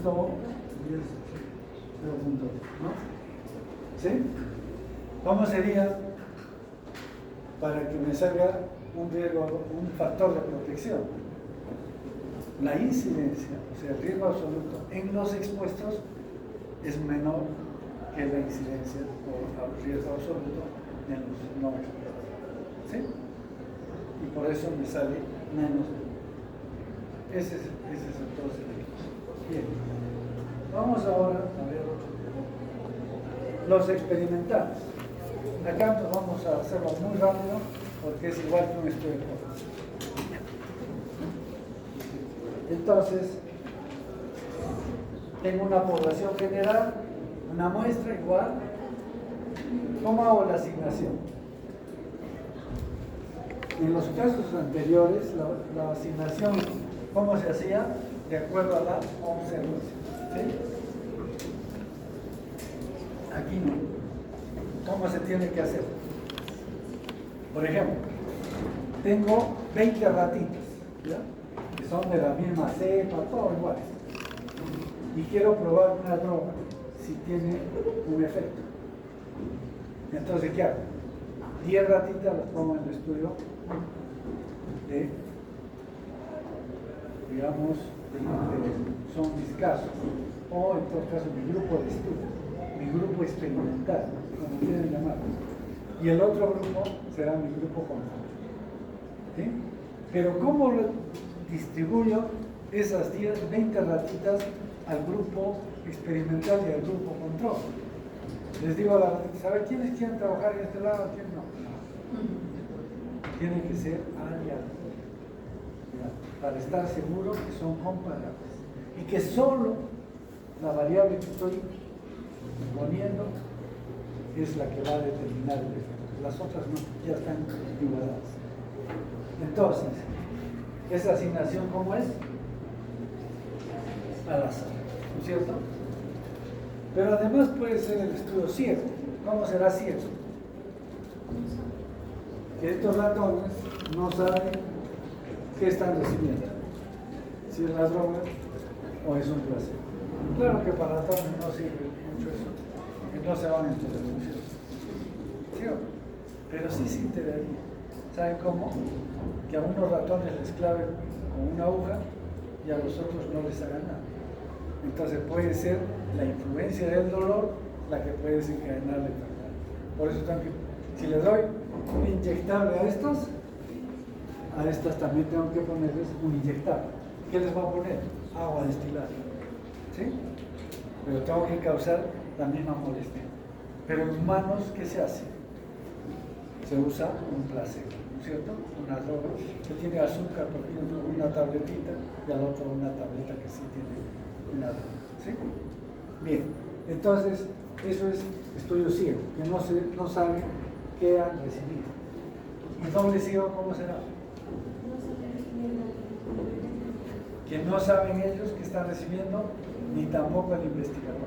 Punto 10, 0.1, ¿no? ¿Sí? ¿Cómo sería para que me salga un riesgo, un factor de protección? La incidencia, o sea, el riesgo absoluto en los expuestos es menor que la incidencia o el riesgo absoluto en los no expuestos. ¿Sí? Y por eso me sale menos. Ese es entonces el equipo. Bien. Vamos ahora a ver los experimentales. Acá nos vamos a hacerlo muy rápido porque es igual que un estudio de pruebas. Entonces, tengo una población general, una muestra igual. ¿Cómo hago la asignación? En los casos anteriores, la asignación, ¿cómo se hacía? De acuerdo a la observación. ¿Sí? Aquí no. ¿Cómo se tiene que hacer? Por ejemplo, tengo 20 ratitas, ¿ya? Que son de la misma cepa, todo igual. Y quiero probar una droga, si tiene un efecto. Entonces, ¿qué hago? 10 ratitas las pongo en el estudio de, digamos, son mis casos, o en todo caso mi grupo de estudio, mi grupo experimental, como quieren llamarlo. Y el otro grupo será mi grupo control. ¿Sí? Pero ¿cómo distribuyo esas 20 ratitas al grupo experimental y al grupo control? Les digo a las ratitas, a ver, ¿quiénes quieren trabajar en este lado? ¿Quién no? Tienen que ser aliados, para estar seguro que son comparables y que solo la variable que estoy poniendo es la que va a determinar el efecto. Las otras no, ya están igualadas. Entonces, esa asignación, ¿cómo es? Al azar, ¿no es cierto? Pero además puede ser el estudio ciego. ¿Cómo será ciego? Que estos ratones no saben qué están recibiendo, si es la droga o es un placer. Claro que para ratones no sirve mucho eso, que no se van a enterar, ¿no es cierto? ¿Sí o no? Pero sí se enteraría. ¿Saben cómo? Que a unos ratones les claven con una aguja y a los otros no les hagan nada. Entonces puede ser la influencia del dolor la que puede desencadenar la enfermedad. Por eso también, si les doy un inyectable a estas también tengo que ponerles un inyectable. ¿Qué les va a poner? Agua destilada. ¿Sí? Pero tengo que causar la misma molestia. Pero en humanos, ¿qué se hace? Se usa un placebo, ¿no es cierto? Una droga que tiene azúcar, por ejemplo, una tabletita, y al otro una tableta que sí tiene una droga. ¿Sí? Bien, entonces, eso es estudio ciego, que no saben qué han recibido. ¿Y doble ciego cómo será? Que no saben ellos qué están recibiendo, ni tampoco el investigador,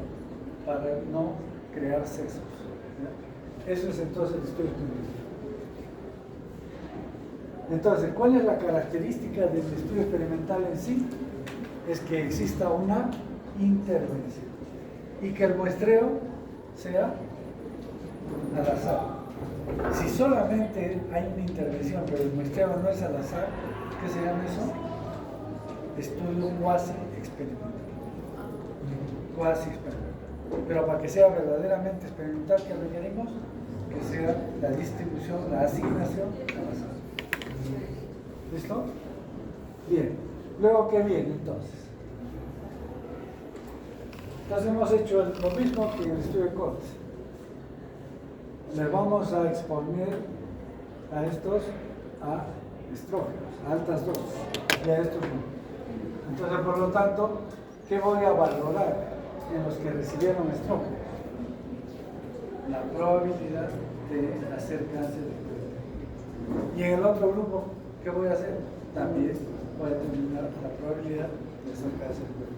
para no crear sesgos. ¿Ya? Eso es entonces el estudio experimental. Entonces, ¿cuál es la característica del estudio experimental en sí? Es que exista una intervención y que el muestreo sea al azar. Si solamente hay una intervención, pero el muestreo no es al azar, ¿qué se llama eso? Estudio cuasi experimental. Cuasi experimental. Pero para que sea verdaderamente experimental, ¿qué requerimos? Que sea la distribución, la asignación al azar. ¿Listo? Bien. Luego, ¿qué viene entonces? Entonces hemos hecho lo mismo que en el estudio de cortes. Le vamos a exponer a estos a estrógenos, a altas dosis, y a estos no. Entonces, por lo tanto, ¿qué voy a valorar en los que recibieron estrógenos? La probabilidad de hacer cáncer de cuello. Y en el otro grupo, ¿qué voy a hacer? También voy a determinar la probabilidad de hacer cáncer de cuello.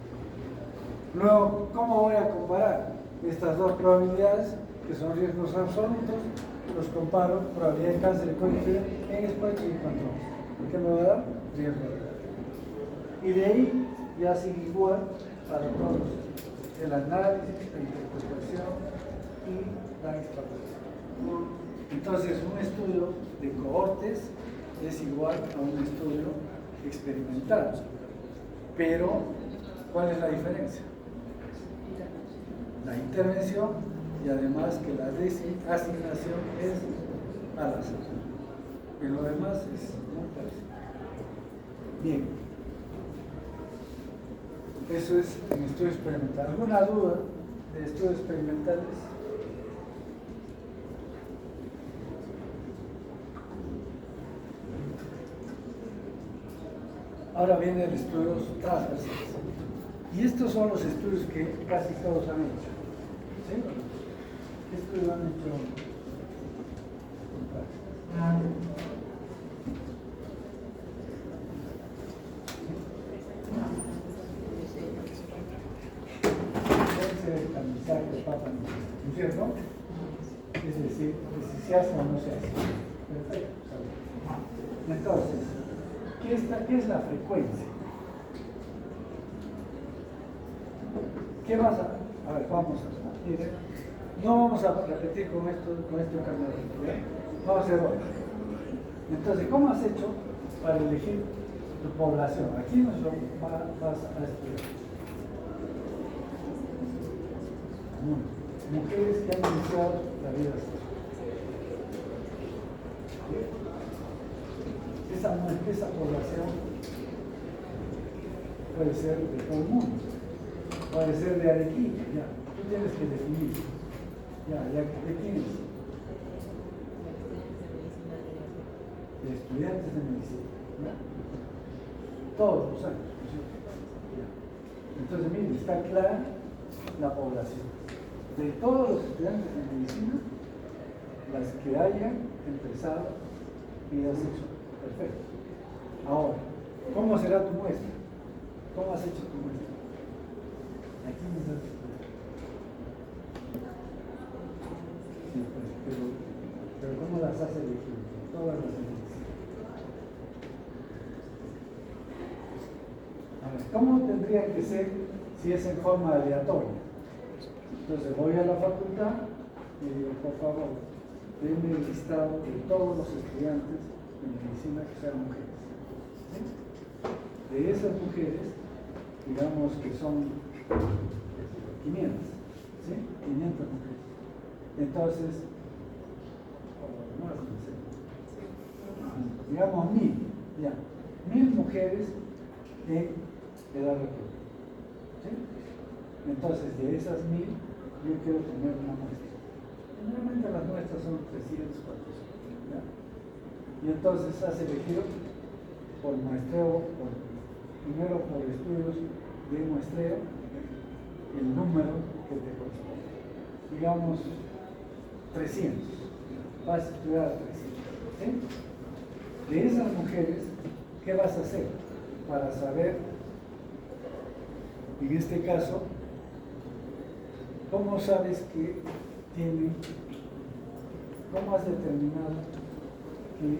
Luego, ¿cómo voy a comparar estas dos probabilidades, que son riesgos absolutos? Los comparo, probabilidad de cáncer de cuello en spreadsheet y control. ¿Qué me va a dar? Riesgo real. Y de ahí ya sigue igual para todos: el análisis, la interpretación y la extrapolación. Entonces, un estudio de cohortes es igual a un estudio experimental. Pero, ¿cuál es la diferencia? La intervención y además que la asignación es al azar. Y lo demás es muy parecido. Bien. Eso es en estudio experimental. ¿Alguna duda de estudios experimentales? Ahora viene el estudio transversal. Y estos son los estudios que casi todos han hecho. ¿Sí? ¿Qué estudios han hecho? El tamizaje de Papa, ¿no es cierto? Es decir, si se hace o no se hace. Perfecto. Entonces, ¿qué es la frecuencia? ¿Qué vas a ver, vamos a ir. No vamos a repetir con este carnet. Vamos a hacer otro. Entonces, ¿cómo has hecho para elegir tu población? Aquí nos lo vas a estudiar. Mujeres que han iniciado la vida sexual. Esa población puede ser de todo el mundo, puede ser de Arequipa, ya. Tú tienes que definir. Ya, ¿de quién es? De estudiantes de medicina, ¿ya? Todos los años, ¿no es cierto? Ya. Entonces, miren, está clara la población. De todos los estudiantes de medicina, las que hayan empezado vida sexual. Perfecto. Ahora, ¿cómo será tu muestra? ¿Cómo has hecho tu muestra? Aquí me das. Sí, pues, pero ¿cómo las has elegido? Todas las elegidas. A ver, ¿cómo tendría que ser si es en forma aleatoria? Entonces voy a la facultad y digo, por favor, denme el listado de todos los estudiantes de medicina que sean mujeres. ¿Sí? De esas mujeres, digamos que son 500, ¿sí? 500 mujeres. Entonces, digamos 1000, ya, 1000 mujeres en edad reproductiva. ¿Sí? Entonces, de esas 1000, yo quiero tener una muestra. Generalmente las muestras son 300, 400. ¿Ya? Y entonces has elegido por muestreo, primero por estudios de muestreo, el número que te corresponde. Digamos 300. Vas a estudiar a 300. ¿Sí? De esas mujeres, ¿qué vas a hacer? Para saber, en este caso, ¿cómo sabes que tienen ¿cómo has determinado que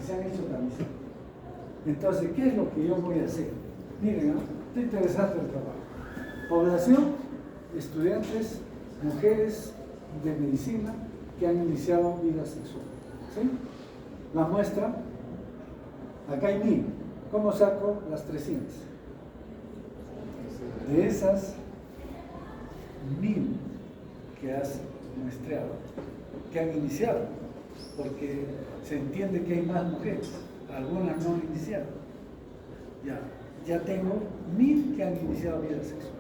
se han hecho tamizaje? Entonces, ¿qué es lo que yo voy a hacer? Miren, ¿no? Está interesante el trabajo. Población, estudiantes, mujeres de medicina que han iniciado vida sexual. ¿Sí? La muestra, acá hay 1000. ¿Cómo saco las 300? De esas 1000 que has muestreado, que han iniciado, porque se entiende que hay más mujeres, algunas no han iniciado. Ya tengo 1000 que han iniciado vida sexual.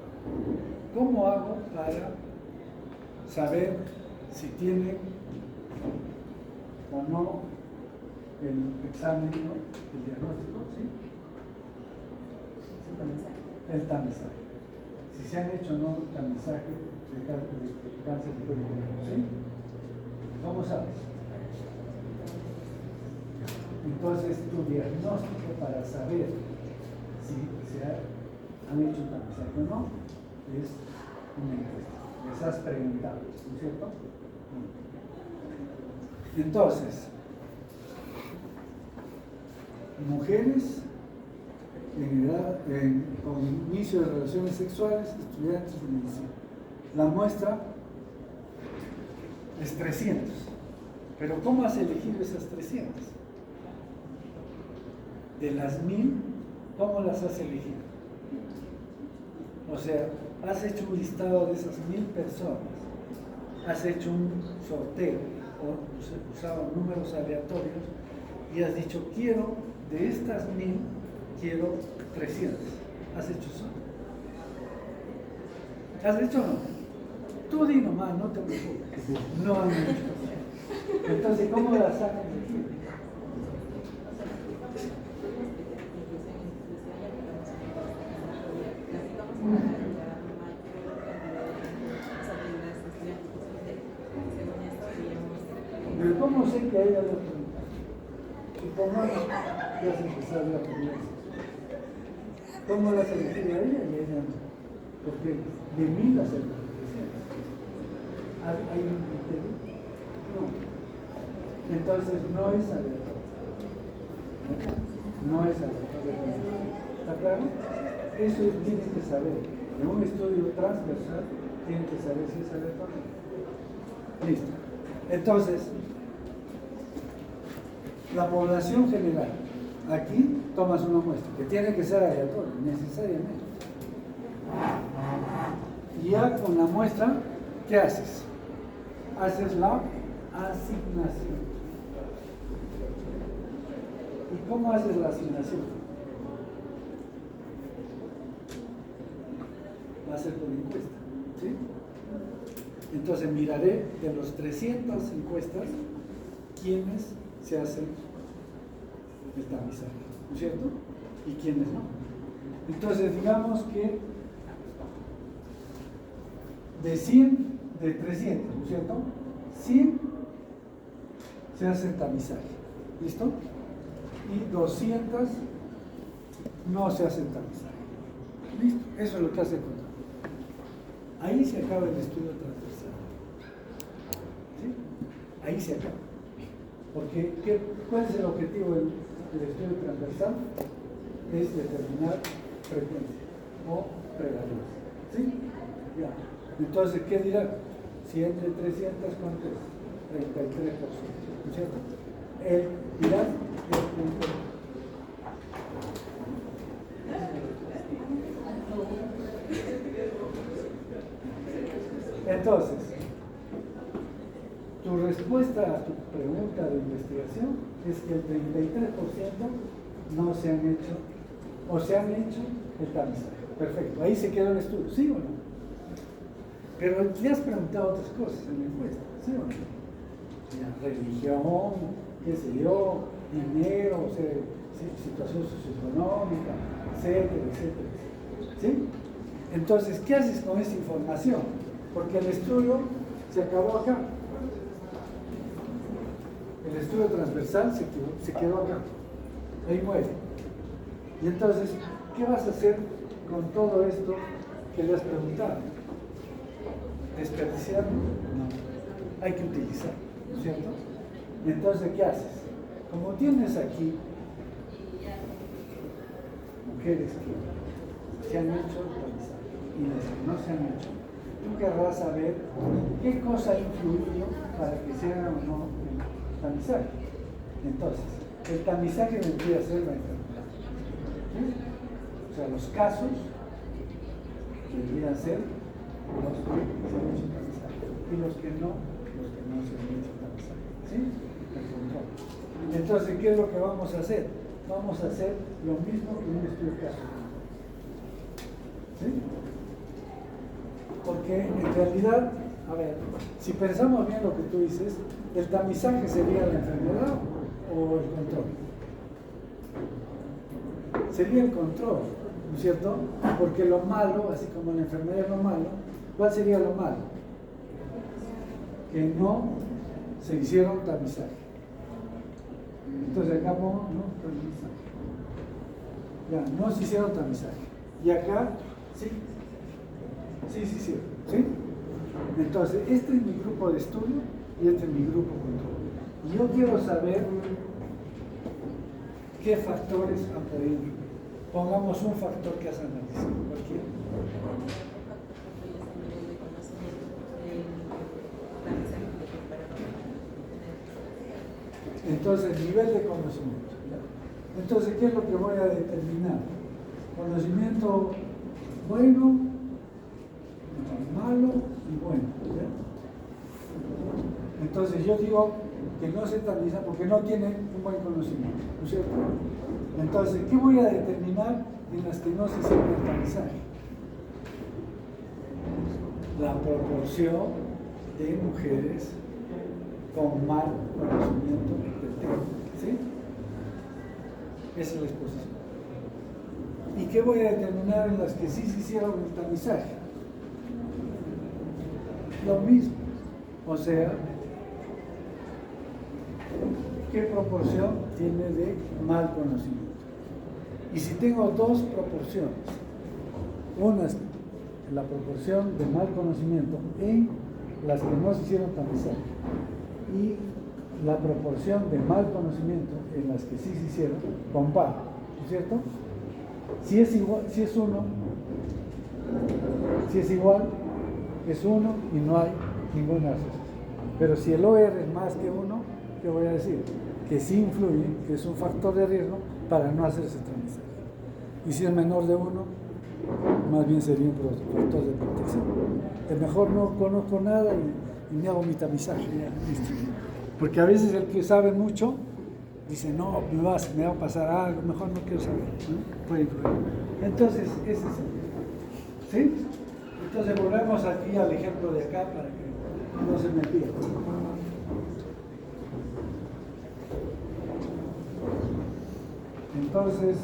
¿Cómo hago para saber si tienen o no el examen, ¿no? El diagnóstico? ¿Sí? El tamizaje. Si se han hecho o no tamizaje de cáncer de cuello uterino, ¿sí? ¿Cómo sabes? Entonces, tu diagnóstico para saber si se han hecho un tamizaje o no es una encuesta. Les has preguntado, ¿no es cierto? Entonces, mujeres en edad, con inicio de relaciones sexuales, estudiantes de medicina. La muestra es 300. Pero ¿cómo has elegido esas 300? De las 1000, ¿cómo las has elegido? O sea, has hecho un listado de esas 1000 personas, has hecho un sorteo, o usado números aleatorios, y has dicho, quiero, de estas 1000, quiero 300. ¿Has hecho eso? ¿Has hecho o no? Tú di nomás, no te preocupes. No han hecho. Entonces, ¿cómo la sacan de aquí? Pero ¿cómo sé que a ella le preguntan? Y cómo ya se empezó a ver primero. ¿Cómo la selecciona a ella y a ella no? Porque de 1000 a 700. ¿Hay un criterio? No. Entonces no es aleatorio. No es aleatorio. ¿Está claro? Eso tienen que saber. En un estudio transversal tienen que saber si es aleatorio. Listo. Entonces, la población general. Aquí tomas una muestra, que tiene que ser aleatoria, necesariamente. Y ya con la muestra, ¿qué haces? Haces la asignación. ¿Y cómo haces la asignación? Va a ser por encuesta, ¿sí? Entonces miraré de los 300 encuestas quiénes se hacen el tamizaje, ¿no es cierto? Y quiénes no. Entonces digamos que de 100, de 300, ¿no es cierto? 100 se hace el tamizaje, ¿listo? Y 200 no se hace el tamizaje, ¿listo? Eso es lo que hace el control. Ahí se acaba el estudio transversal, ¿sí? Ahí se acaba. Porque, ¿cuál es el objetivo del estudio transversal? Es determinar frecuencia o prevalencia, ¿sí? Ya. Entonces, ¿qué dirá? 100 de 300, ¿cuánto es? 33%, ¿no es cierto? Él dirá el punto. Entonces, tu respuesta a tu pregunta de investigación es que el 33% no se han hecho, o se han hecho el tamizaje. Perfecto, ahí se quedó el estudio, ¿sí o no? Pero le has preguntado otras cosas en la encuesta, ¿sí o no? Ya, religión, qué sé yo, dinero, o sea, situación socioeconómica, etcétera, etcétera, etcétera. ¿Sí? Entonces, ¿qué haces con esa información? Porque el estudio se acabó acá. El estudio transversal se quedó acá. Ahí muere. Y entonces, ¿qué vas a hacer con todo esto que le has preguntado? ¿Desperdiciarlo? No. Hay que utilizarlo, ¿no es cierto? Y entonces, ¿qué haces? Como tienes aquí mujeres que se han hecho tamizaje y las que no se han hecho, tú querrás saber qué cosa ha influido para que se haga o no el tamizaje. Entonces, el tamizaje vendría a ser la enfermedad. ¿Sí? O sea, los casos deberían ser los que se han hecho tamizaje y los que no se han hecho tamizaje. ¿Sí? El control. Entonces, ¿qué es lo que vamos a hacer? Vamos a hacer lo mismo que un estudio caso. ¿Sí? Porque en realidad, a ver, si pensamos bien lo que tú dices, el tamizaje sería la enfermedad o el control. Sería el control, ¿no es cierto? Porque lo malo, así como la enfermedad es lo malo, ¿cuál sería lo malo? Que no se hicieron tamizaje. Entonces acá pongo no tamizaje. Ya, no se hicieron tamizaje. Y acá, sí. Sí. Entonces, este es mi grupo de estudio y este es mi grupo control. Y yo quiero saber qué factores han podido influir. Pongamos un factor que has analizado, cualquiera. Entonces, nivel de conocimiento. ¿Ya? Entonces, ¿qué es lo que voy a determinar? Conocimiento bueno, malo y bueno. ¿Ya? Entonces, yo digo que no se tamiza porque no tiene un buen conocimiento, ¿no es cierto? Entonces, ¿qué voy a determinar en las que no se hicieron el tamizaje? La proporción de mujeres con mal conocimiento del tema, ¿sí? Esa es la exposición. ¿Y qué voy a determinar en las que sí se hicieron el tamizaje? Lo mismo, o sea, ¿qué proporción tiene de mal conocimiento? Y si tengo dos proporciones, una es la proporción de mal conocimiento en las que no se hicieron tamizaje y la proporción de mal conocimiento en las que sí se hicieron, comparo, ¿no es cierto? Si es igual, si es igual, es 1 y no hay ninguna asociación. Pero si el OR es más que 1, ¿qué voy a decir? Que sí influye, que es un factor de riesgo para no hacerse tamizaje. Y si es menor de 1, más bien sería un factor de protección. Es mejor no conozco nada y me hago mi tamizaje. Ya, listo. Porque a veces el que sabe mucho dice, no, me va a pasar algo, mejor no quiero saber, ¿no? Puede influir. Entonces, ese es el. ¿Sí? Entonces volvemos aquí al ejemplo de acá para que no se me pierda. Entonces,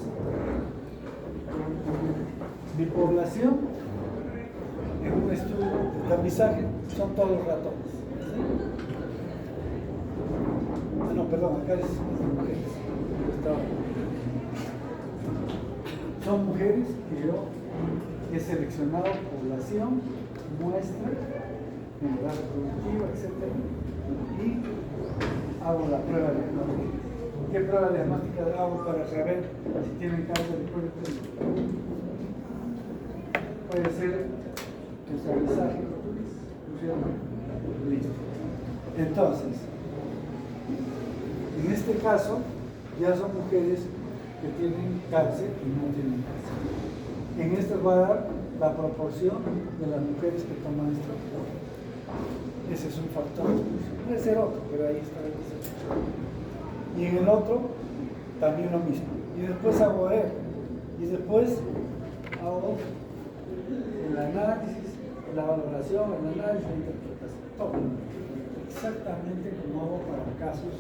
mi población en un estudio de tamizaje son todos los ratones. ¿Sí? Ah, no, perdón, acá es mujeres. Son mujeres que yo he seleccionado población, muestra, en edad reproductiva, etc. Y hago la prueba diagnóstica. ¿Qué prueba diagnóstica hago para saber si tienen cáncer de cuello uterino? Puede ser el tamizaje, ¿no es cierto? Listo. Entonces, en este caso, ya son mujeres que tienen cáncer y no tienen cáncer. En este voy a dar la proporción de las mujeres que toman esta prueba. Ese es un factor. Puede ser otro, pero ahí está la diferencia. Y en el otro, también lo mismo. Y después hago R. Y después hago el análisis, la valoración, el análisis, la interpretación. Todo. Exactamente como hago para casos.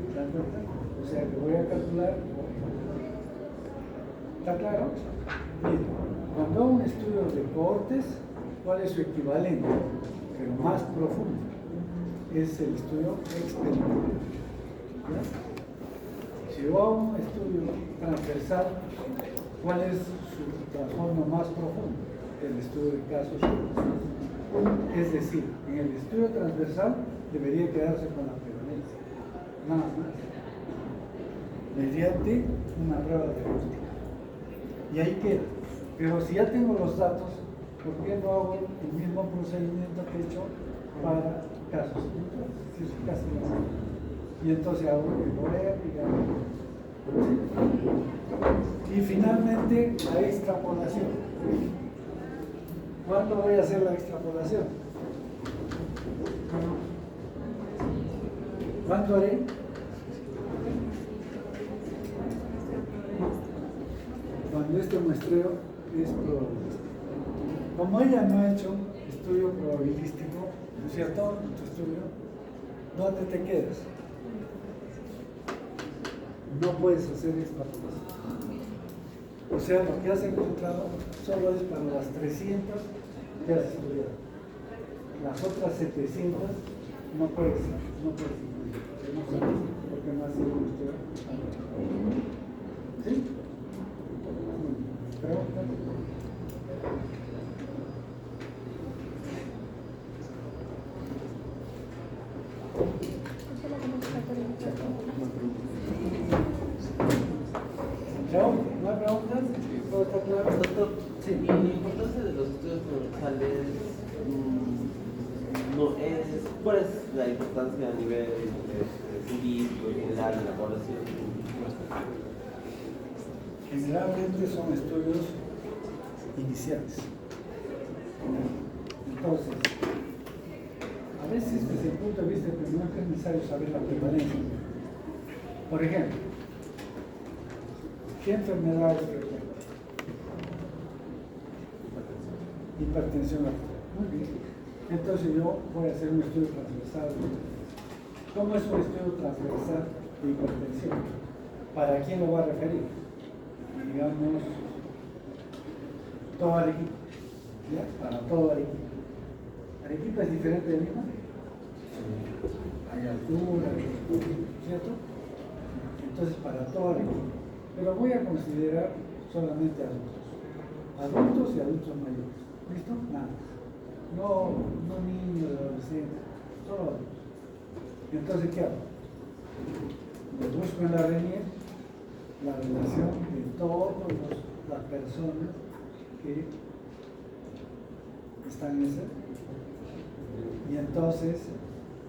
¿Se dan cuenta? O sea que voy a calcular. ¿Está claro? Bien. Cuando hago un estudio de cohortes, ¿cuál es su equivalente? Pero más profundo. Es el estudio experimental. ¿Ya? Si yo hago un estudio transversal, ¿cuál es su trasfondo más profundo? El estudio de casos. Es decir, en el estudio transversal debería quedarse con la prevalencia, nada más, mediante una prueba diagnóstica. Y ahí queda. Pero si ya tengo los datos, ¿por qué no hago el mismo procedimiento que he hecho para casos? Si es casi lo mismo. Y entonces hago el poder, y finalmente la extrapolación. ¿Cuándo voy a hacer la extrapolación? ¿Cuándo haré? Cuando este muestreo es probabilístico. Como ella no ha hecho estudio probabilístico, ¿no es cierto? En tu estudio, ¿dónde te quedas? No puedes hacer extrapolación. O sea, lo que has encontrado solo es para las 300 que has estudiado. Las otras 700 no puedes incluir. No sabes porque no has sido un estudio. ¿Sí? ¿Preguntas? ¿No hay preguntas? ¿Todo está claro? Doctor, Sí. la importancia de los estudios transversales no es, ¿cuál es la importancia a nivel científico en general de la población? Generalmente son estudios iniciales. Entonces, a veces desde el punto de vista epidemiológico es necesario saber la prevalencia. Por ejemplo, ¿qué enfermedad es frecuente? Hipertensión arterial. Muy bien. Entonces yo voy a hacer un estudio transversal. ¿Cómo es un estudio transversal de hipertensión? ¿Para quién lo va a referir? Digamos, todo Arequipa. ¿Ya? Para todo Arequipa. ¿Arequipa es diferente de Lima? Hay altura, ¿cierto? Entonces, para todo Arequipa. Pero voy a considerar solamente adultos y adultos mayores. ¿Listo? Nada. No niños, adolescentes, solo adultos. Entonces, ¿qué hago? Me busco en la RENIER la relación de todas las personas que están en ese, y entonces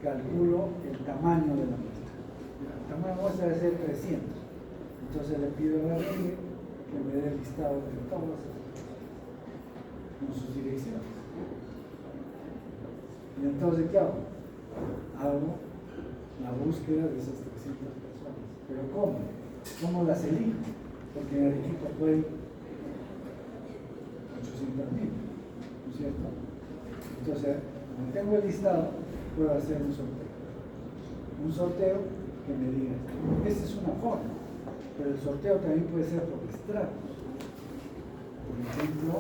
calculo el tamaño de la muestra. El tamaño de la muestra debe ser 300. Entonces le pido a la RENIER que me dé el listado de todas con sus direcciones. Y entonces, ¿qué hago? Hago la búsqueda de esas 300 personas. ¿Pero cómo? ¿Cómo las elijo? Porque en Arequipa pueden 800.000, ¿no es cierto? Entonces, como tengo el listado, puedo hacer un sorteo. Un sorteo que me diga, esta es una forma, pero el sorteo también puede ser por estratos. Por ejemplo,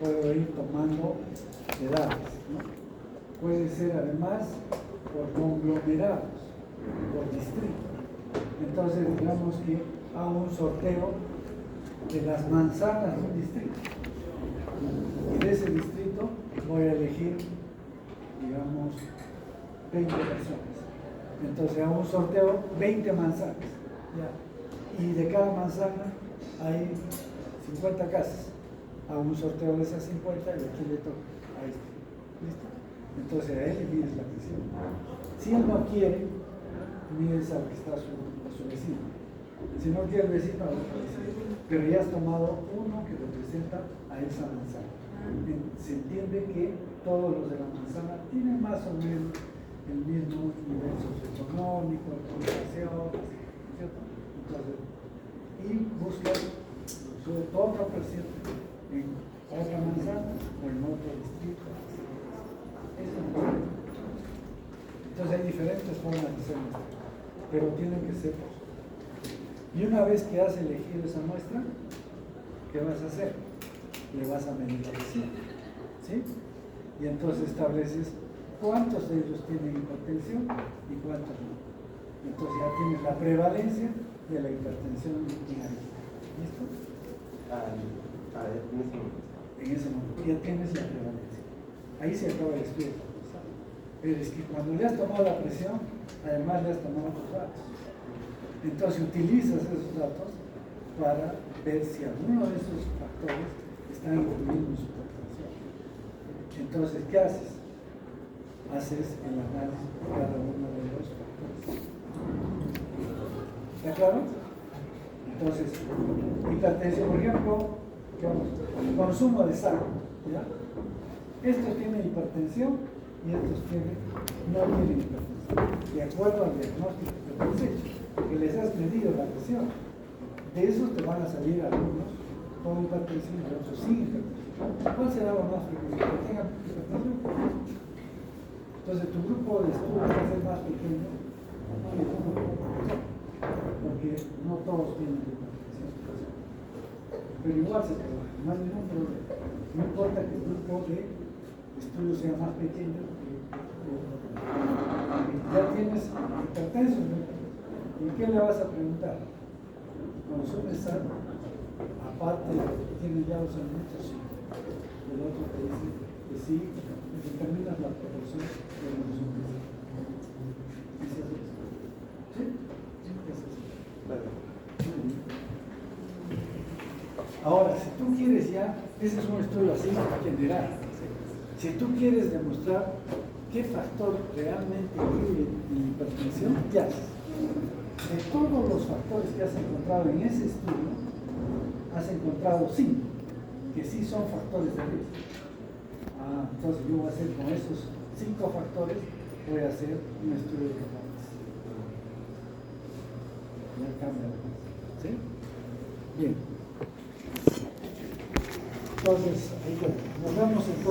puedo ir tomando edades, ¿no? Puede ser además por conglomerados, por distrito. Entonces, digamos que hago un sorteo de las manzanas de un distrito. Y de ese distrito voy a elegir, digamos, 20 personas. Entonces hago un sorteo, 20 manzanas. ¿Ya? Y de cada manzana hay 50 casas. Hago un sorteo de esas 50 y aquí le toca a este. ¿Listo? Entonces a él le mides la presión. Si él no quiere, mides al que está a su vecino. Si no quiere el vecino, a otro vecino. Pero ya has tomado uno que representa a esa manzana. Se entiende que todos los de la manzana tienen más o menos el mismo nivel socioeconómico, comunicación, ¿cierto? Entonces, y buscar sobre todo otra presión en otra manzana o en otro distrito. Entonces hay diferentes formas de hacer muestras, pero tienen que ser. Y una vez que has elegido esa muestra, ¿qué vas a hacer? Le vas a medir la presión, ¿sí? Y entonces estableces cuántos de ellos tienen hipertensión y cuántos no. Entonces ya tienes la prevalencia de la hipertensión diabética. ¿Listo? En ese momento. En ese momento ya tienes la prevalencia. Ahí se acaba el estudio. Pero es que cuando le has tomado la presión, además le has tomado otros datos. Entonces utilizas esos datos para ver si alguno de esos factores está influyendo en su hipertensión. Entonces, ¿qué haces? Haces el análisis de cada uno de los factores. ¿Está claro? Entonces, hipertensión, por ejemplo, consumo de sal, ¿ya? Estos tienen hipertensión y estos no tienen hipertensión, de acuerdo al diagnóstico que te has hecho, porque les has medido la presión. De esos te van a salir algunos con hipertensión y otros sin hipertensión. ¿Cuál será lo más frecuente? Que tengan hipertensión. Entonces, tu grupo de estudio va a ser más pequeño que tu grupo, porque no todos tienen hipertensión. Pero igual se trabaja, no hay ningún problema. No importa que el grupo de estudio sea más pequeño, ya tienes hipertenso, ¿no? ¿Y qué le vas a preguntar? ¿Consume sal? Aparte de que tiene ya los alimentos, sí. El otro te dice que sí, determinas la proporción del consumo de sal. ¿Sí? ¿Sí? Es así. Ahora, si tú quieres ya, ese es un estudio así general. Si tú quieres demostrar qué factor realmente influye en la hipertensión, ¿qué haces? De todos los factores que has encontrado en ese estudio, has encontrado 5 que sí son factores de riesgo. Entonces yo voy a hacer con esos 5 factores, voy a hacer un estudio de factores. Ya cambia la cosa. ¿Sí? Bien. Entonces, ahí nos vemos entonces.